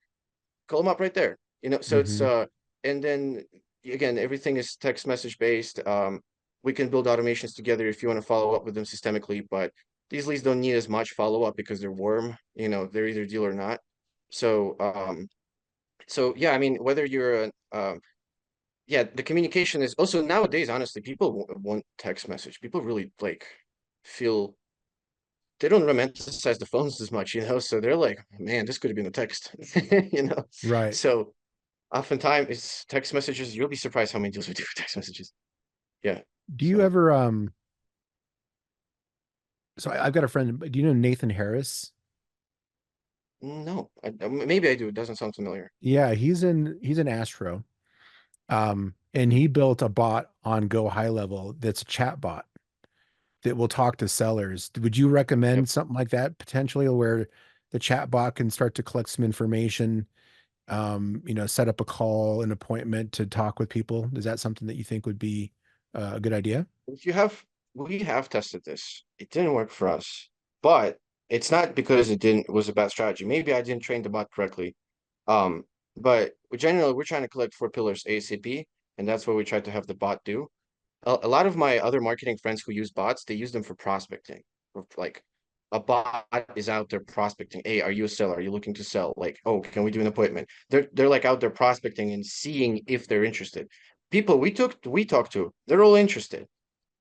Call them up right there. So it's Mm-hmm. and then again, everything is text message based. We can build automations together if you want to follow up with them systemically, but these leads don't need as much follow up because they're warm, they're either deal or not. So yeah, I mean, whether you're yeah, the communication is also nowadays, honestly, people want text message. People really like feel they don't romanticize the phones as much, so they're like, man, this could have been a text, you know. Right. So oftentimes it's text messages. You'll be surprised how many deals we do with text messages. Yeah. Do you So ever so I've got a friend, do you know Nathan Harris? no, maybe I do. It doesn't sound familiar. Yeah, he's in Astro. And he built a bot on Go High Level that's a chat bot that will talk to sellers. Would you Yep. recommend something like that potentially where the chat bot can start to collect some information, set up a call, an appointment to talk with people? Is that something that you think would be a good idea? If you have, we have tested this. It didn't work for us, but it's not because it was a bad strategy. Maybe I didn't train the bot correctly. Um, but generally, we're trying to collect 4 pillars ASAP, and that's what we try to have the bot do. A lot of my other marketing friends who use bots, they use them for prospecting. Like a bot is out there prospecting. Hey, are you a seller? Are you looking to sell? Like, oh, can we do an appointment? They're like out there prospecting and seeing if they're interested. People we talk to, they're all interested.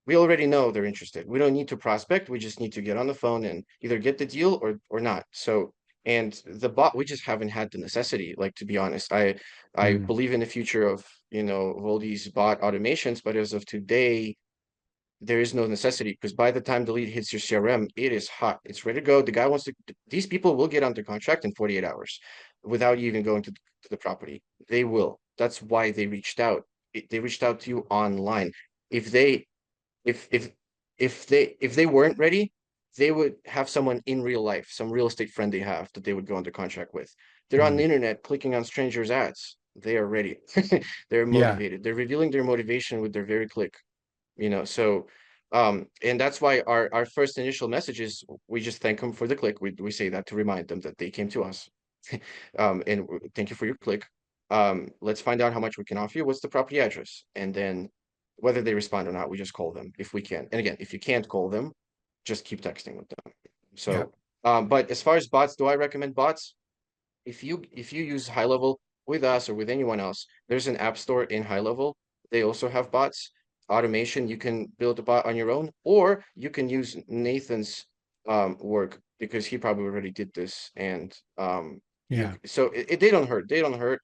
We already know they're interested. We don't need to prospect. We just need to get on the phone and either get the deal or not. So And the bot, we just haven't had the necessity. Like, to be honest, I Mm, believe in the future of, of all these bot automations, but as of today, there is no necessity, because by the time the lead hits your CRM, it is hot. It's ready to go. The guy wants to, these people will get under contract in 48 hours without you even going to the property. They will. That's why they reached out. They reached out to you online. If they, if, if, if they weren't ready, they would have someone in real life, some real estate friend they have that they would go under contract with. They're on the mm. internet clicking on strangers' ads. They are ready. They're Yeah. motivated. They're revealing their motivation with their very click. So and that's why our first initial messages, we just thank them for the click. We say that to remind them that they came to us. And thank you for your click. Let's find out how much we can offer you. What's the property address? And then whether they respond or not, we just call them if we can. And again, if you can't call them, just keep texting with them. Yeah. So but as far as bots, do I recommend bots? If you use high level with us or with anyone else, there's an app store in high level. They also have bots. Automation, you can build a bot on your own, or you can use Nathan's work, because he probably already did this. And you Yeah. so they don't hurt. They don't hurt.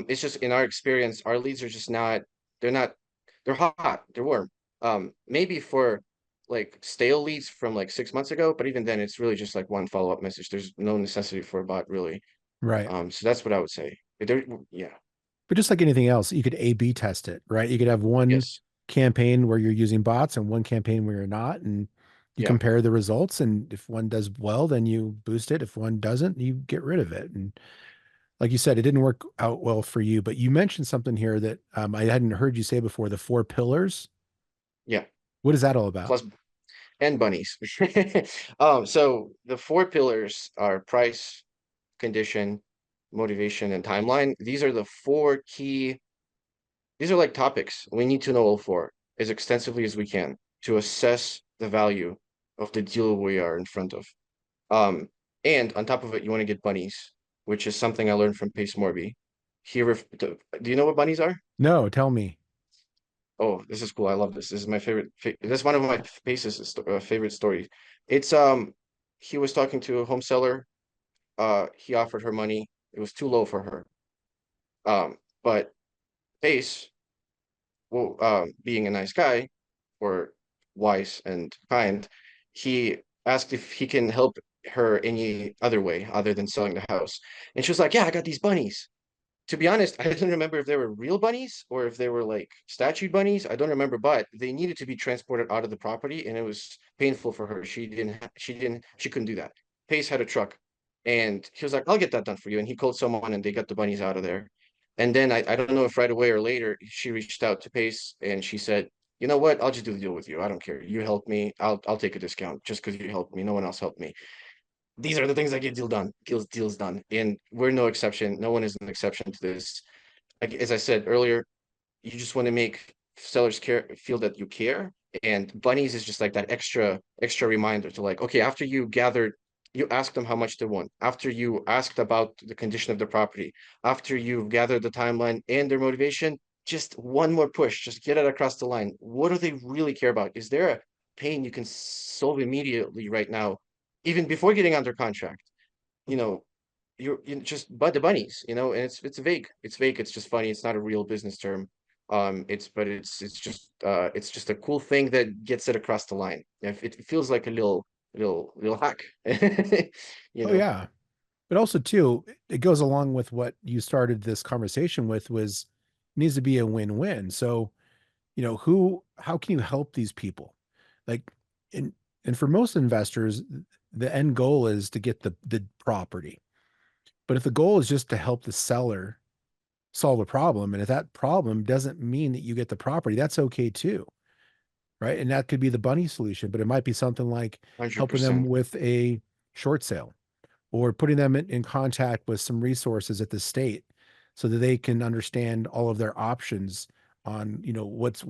It's just, in our experience, our leads are just not, they're not, they're hot, they're warm. Maybe for like stale leads from like 6 months ago, but even then it's really just like one follow-up message. There's no necessity for a bot, really. Right. So that's what I would say. There, yeah, But just like anything else, you could A/B test it, right? You could have one yes, campaign where you're using bots and one campaign where you're not, and you yeah, compare the results. And if one does well, then you boost it. If one doesn't, you get rid of it. And like you said, it didn't work out well for you. But you mentioned something here that I hadn't heard you say before: the four pillars. yeah. What is that all about? Plus and bunnies. So the four pillars are price, condition, motivation, and timeline. These are the four key. These are like topics we need to know all four as extensively as we can to assess the value of the deal we are in front of. Um, and on top of it, you want to get bunnies, which is something I learned from Pace Morby. Do you know what bunnies are? No, tell me. Oh, this is cool. I love this. This is my favorite. This is one of my Pace's favorite stories. It's he was talking to a home seller. He offered her money. It was too low for her. But Pace, well, being a nice guy, or wise and kind, he asked if he can help her any other way other than selling the house. And she was like, "Yeah, I got these bunnies." To be honest, I didn't remember if they were real bunnies or if they were like statue bunnies. I don't remember, but they needed to be transported out of the property, and it was painful for her. She couldn't do that. Pace had a truck, and he was like, "I'll get that done for you." And he called someone, and they got the bunnies out of there. And then I don't know if right away or later, she reached out to Pace, and she said, "You know what? I'll just do the deal with you. I don't care. You helped me. I'll take a discount just because you helped me. No one else helped me." These are the things that get deals done, and we're no exception. No one is an exception to this. Like, as I said earlier, you just want to make sellers feel that you care. And bunnies is just like that extra reminder to, like, okay, after you asked them how much they want, after you asked about the condition of the property, after you've gathered the timeline and their motivation, just one more push, just get it across the line. What do they really care about? Is there a pain you can solve immediately right now, even before getting under contract? You know, you just but the bunnies, and it's vague. It's vague. It's just funny. It's not a real business term. It's just a cool thing that gets it across the line. It feels like a little hack. you Oh know. yeah. But also too, it goes along with what you started this conversation with was needs to be a win-win. So, how can you help these people? Like, and and for most investors, the end goal is to get the property. But if the goal is just to help the seller solve a problem, and if that problem doesn't mean that you get the property, that's okay too, right? And that could be the bunny solution, but it might be something like helping them 100%. with a short sale or putting them in contact with some resources at the state so that they can understand all of their options on what's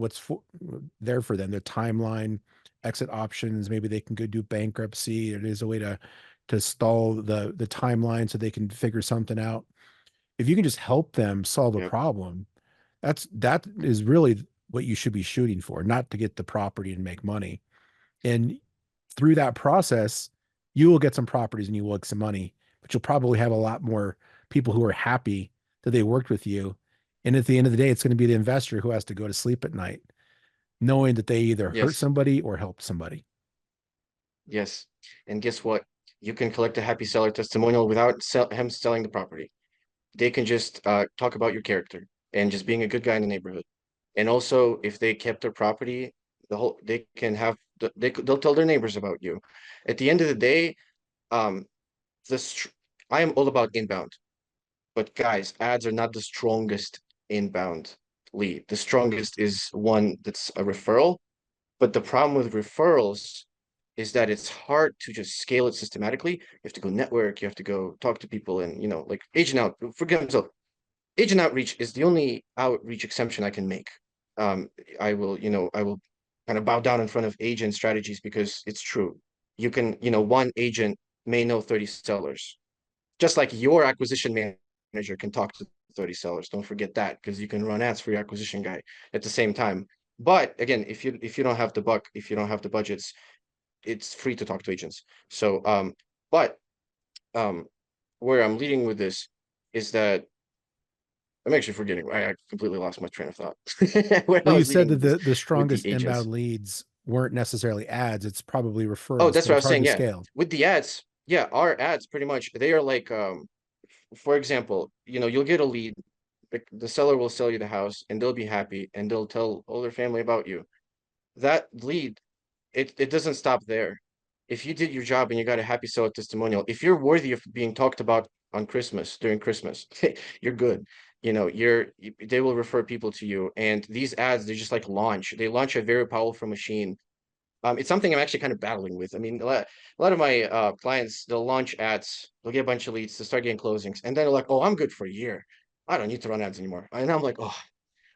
there for them, the timeline, exit options. Maybe they can go do bankruptcy. It is a way to stall the timeline so they can figure something out. If you can just help them solve a Yep. problem, that is really what you should be shooting for, not to get the property and make money. And through that process, you will get some properties and you will get some money. but you'll probably have a lot more people who are happy that they worked with you. And at the end of the day, it's going to be the investor who has to go to sleep at night, knowing that they either hurt Yes. somebody or helped somebody. Yes. And guess what? You can collect a happy seller testimonial without him selling the property. They can just talk about your character and just being a good guy in the neighborhood. And also, if they kept their property, they can have they'll tell their neighbors about you. At the end of the day, um, this I am all about inbound, but guys, ads are not the strongest inbound lead. The strongest is one that's a referral. But the problem with referrals is that it's hard to just scale it systematically. You have to go network, you have to go talk to people, and like agent out. For example, agent outreach is the only outreach exemption I can make. Um, I will kind of bow down in front of agent strategies because it's true. You can, one agent may know 30 sellers, just like your acquisition manager can talk to 30 sellers. Don't forget that because you can run ads for your acquisition guy at the same time. But again, if you don't have the buck, if you don't have the budgets, it's free to talk to agents. So but um where I'm leading with this is that I'm actually forgetting. I completely lost my train of thought. Where I Well, you was said leading that with this the with the strongest agents. inbound leads weren't necessarily ads, it's probably Oh, referrals, that's but what I it's was hard saying. to Yeah. scale. With the ads, yeah, our ads pretty much they are like for example, you'll get a lead, the seller will sell you the house and they'll be happy and they'll tell all their family about you. That lead, it doesn't stop there. If you did your job and you got a happy seller testimonial, if you're worthy of being talked about on Christmas, during Christmas, you're good. They will refer people to you. And these ads, they just like launch. They launch a very powerful machine. It's something I'm actually kind of battling with. I mean, a lot of my clients, they'll launch ads, they'll get a bunch of leads, they'll start getting closings, and then they're like, "Oh, I'm good for a year. I don't need to run ads anymore." And I'm like, "Oh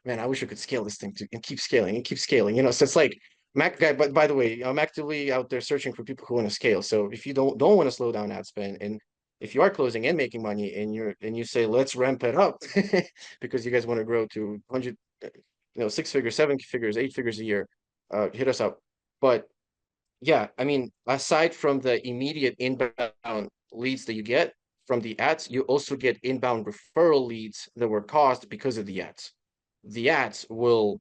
man, I wish I could scale this thing to and keep scaling and keep scaling." So it's like Mac guy. But by the way, I'm actively out there searching for people who want to scale. So if you don't want to slow down ad spend, and if you are closing and making money, and you say let's ramp it up because you guys want to grow to 100, 6 figures, 7 figures, 8 figures a year, hit us up. But yeah, I mean, aside from the immediate inbound leads that you get from the ads, you also get inbound referral leads that were caused because of the ads. The ads will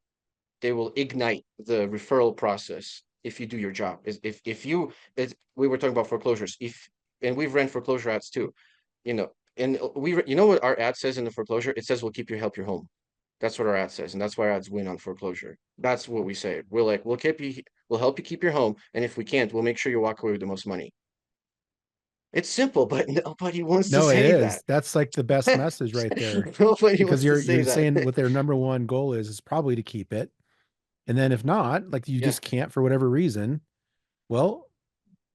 ignite the referral process if you do your job. If you we were talking about foreclosures, if and we've ran foreclosure ads too, and you know what our ad says in the foreclosure? It says we'll keep you help your home. That's what our ad says, and that's why our ads win on foreclosure. That's what we say. We're like, we'll help you keep your home, and if we can't, we'll make sure you walk away with the most money. It's simple, but nobody wants to No, it say that. is. That's like the best message right there. Nobody Because wants to say you're saying that. what their number one goal is probably to keep it. And then if not, like you Yeah, just can't for whatever reason, well,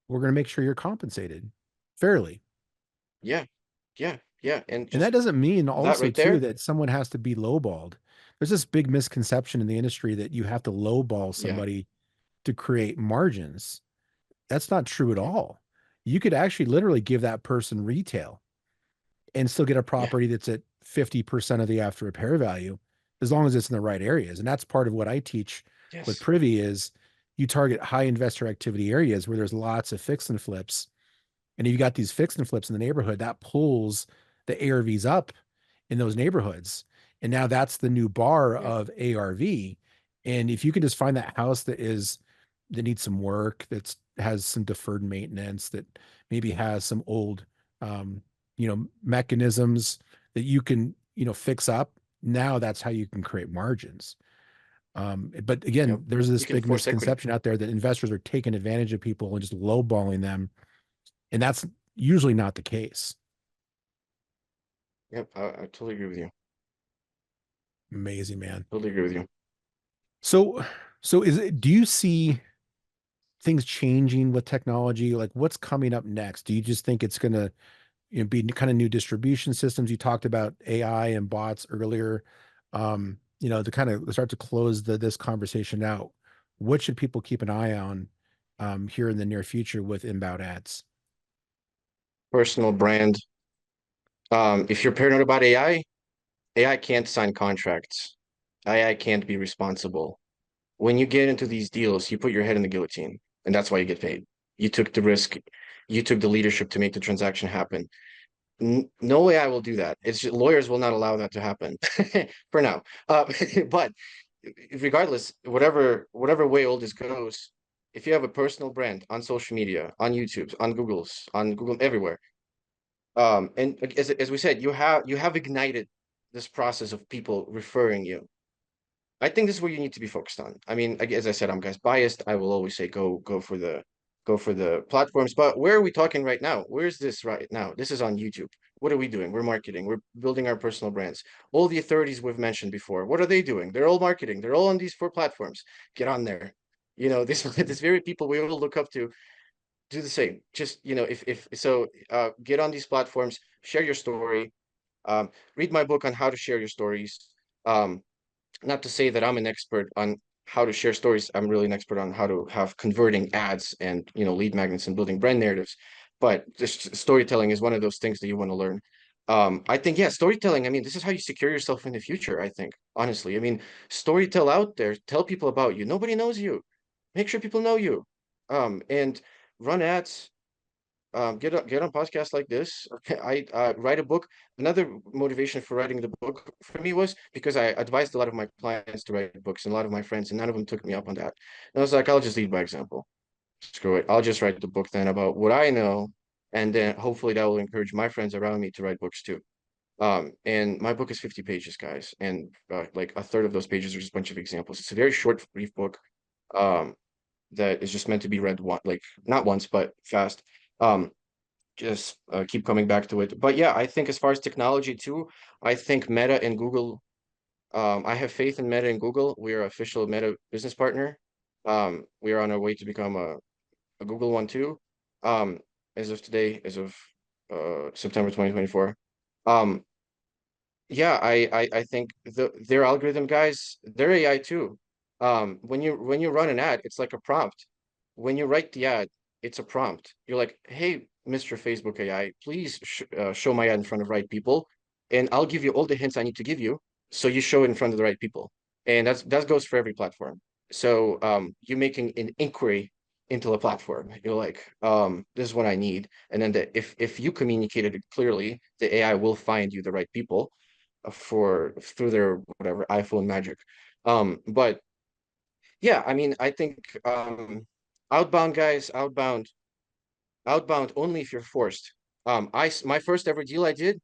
we're going to make sure you're compensated fairly. yeah, yeah, yeah, and And that just doesn't mean that also right too there. that someone has to be lowballed. There's this big misconception in the industry that you have to lowball Yeah, somebody to create margins. That's not true at yeah, all. You could actually literally give that person retail and still get a yeah, property that's at 50% of the after repair value as long as it's in the right areas. And that's part of what I teach with yes, Privy is you target high investor activity areas where there's lots of fix and flips. And if you got these fix and flips in the neighborhood, that pulls the ARVs up in those neighborhoods. And now that's the new bar yeah, of ARV. And if you can just find that house that needs some work, that's has some deferred maintenance, that maybe has some old mechanisms that you can, fix up. Now that's how you can create margins. But yep. again, there's You this can big force equity. misconception out there that investors are taking advantage of people and just lowballing them. And that's usually not the case. Yep, I totally agree with you. Amazing, man. Totally agree with you. So, do you see things changing with technology? Like what's coming up next? Do you just think it's going to be kind of new distribution systems? You talked about AI and bots earlier. To kind of start to close this conversation out, what should people keep an eye on here in the near future with inbound ads? Personal brand. If you're paranoid about AI can't sign contracts. AI can't be responsible. When you get into these deals, you put your head in the guillotine, and that's why you get paid. You took the risk, you took the leadership to make the transaction happen. No AI will do that. Lawyers will not allow that to happen for now. But regardless, whatever way all this goes, if you have a personal brand on social media, on YouTube, on Google, everywhere, and as we said, you have ignited this process of people referring you. I think this is where you need to be focused on. I mean, as I said, I'm guys biased. I will always say go for the platforms. But where are we talking right now? Where's this right now? This is on YouTube. What are we doing? We're marketing. We're building our personal brands. All the authorities we've mentioned before, what are they doing? They're all marketing. They're all on these 4 platforms. Get on there. This very people we all look up to do the same. Just if so, get on these platforms, share your story. Read my book on how to share your stories. Um, Not to say that I'm an expert on how to share stories. I'm really an expert on how to have converting ads and lead magnets and building brand narratives. But just storytelling is one of those things that you want to learn. I think, yeah, storytelling. I mean, this is how you secure yourself in the future. I think, honestly, I mean, storytell out there, tell people about you. Nobody knows you. Make sure people know you. And run ads, get on podcasts like this. I write a book. Another motivation for writing the book for me was because I advised a lot of my clients to write books and a lot of my friends, and none of them took me up on that. And I was like, I'll just lead by example. Screw it. I'll just write the book then about what I know, and then hopefully that will encourage my friends around me to write books too. And my book is 50 pages, guys, and like a third of those pages are just a bunch of examples. It's a very short, brief book, um, that is just meant to be read like not once, but fast. Um, just keep coming back to it. But yeah, I think as far as technology too, I think Meta and Google, I have faith in Meta and Google. We are official Meta business partner. We are on our way to become a Google one too. As of today, as of September 2024. Um, yeah, I think their algorithm guys, their AI too. When you run an ad, it's like a prompt. When you write the ad, it's a prompt. You're like, hey, Mr. Facebook AI, please show my ad in front of right people, and I'll give you all the hints I need to give you, so you show it in front of the right people. And that goes for every platform. So you're making an inquiry into a platform. You're like, this is what I need, and then if you communicated it clearly, the AI will find you the right people through their whatever iPhone magic. But yeah, I mean, I think outbound guys, outbound only if you're forced. My first ever deal I did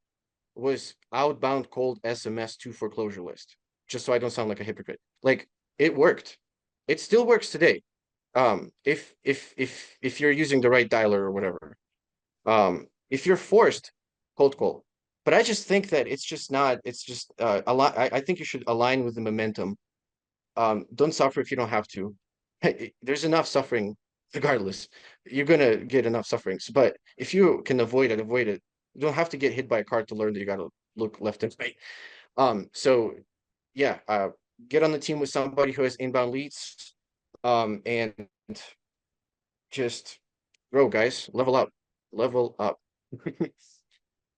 was outbound cold SMS to foreclosure list, just so I don't sound like a hypocrite. Like it worked. It still works today. If you're using the right dialer or whatever. If you're forced, cold call. But I just think that it's just not, it's just a lot. I think you should align with the momentum. Don't suffer if you don't have to. There's enough suffering regardless. You're gonna get enough suffering. But if you can avoid it, avoid it. You don't have to get hit by a car to learn that you gotta look left and right. So yeah, get on the team with somebody who has inbound leads. And just grow, guys. Level up. Level up.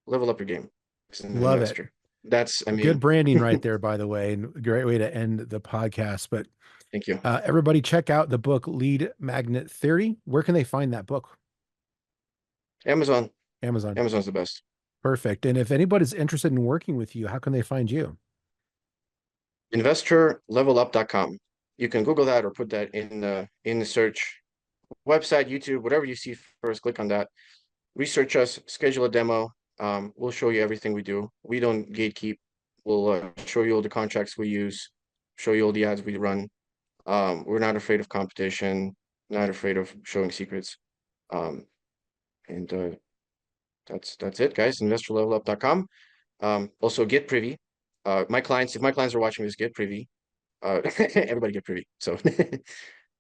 Level up your game as an Love it. investor. That's, I Good mean, branding right there, by the way, and a great way to end the podcast. But thank you. everybody, check out the book Lead Magnet Theory. Where can they find that book? Amazon. Amazon. Amazon's the best. Perfect. And if anybody's interested in working with you, how can they find you? InvestorLevelUp.com. You can Google that or put that in the search. Website, YouTube, whatever you see first, click on that. Research us, schedule a demo. We'll show you everything we do. We don't gatekeep. We'll show you all the contracts we use, show you all the ads we run. We're not afraid of competition, not afraid of showing secrets. And that's it, guys. InvestorLevelUp.com. Also get privy. If my clients are watching this, get privy. Everybody get privy. So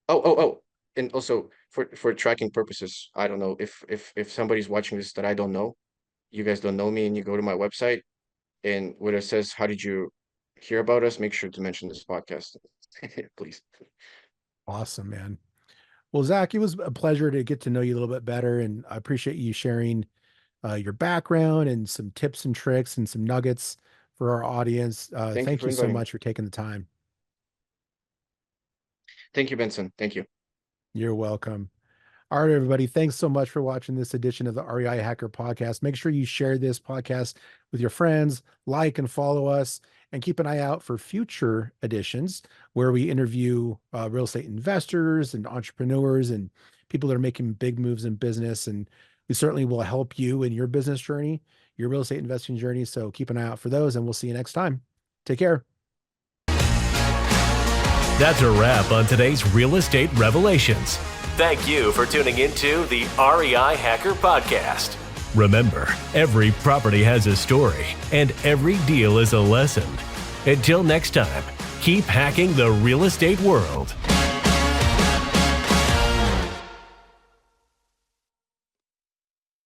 oh, and also for tracking purposes, I don't know if somebody's watching this that I don't know, you guys don't know me, and you go to my website and where it says, how did you hear about us? Make sure to mention this podcast, please. Awesome, man. Well, Zak, it was a pleasure to get to know you a little bit better, and I appreciate you sharing your background and some tips and tricks and some nuggets for our audience. Thank you Thank for you so inviting me. much for taking the time. Thank you, Benson. Thank you. You're welcome. All right, everybody. Thanks so much for watching this edition of the REI Hacker Podcast. Make sure you share this podcast with your friends, like and follow us, and keep an eye out for future editions where we interview real estate investors and entrepreneurs and people that are making big moves in business. And we certainly will help you in your business journey, your real estate investing journey. So keep an eye out for those, and we'll see you next time. Take care. That's a wrap on today's Real Estate Revelations. Thank you for tuning into the REI Hacker Podcast. Remember, every property has a story, and every deal is a lesson. Until next time, keep hacking the real estate world.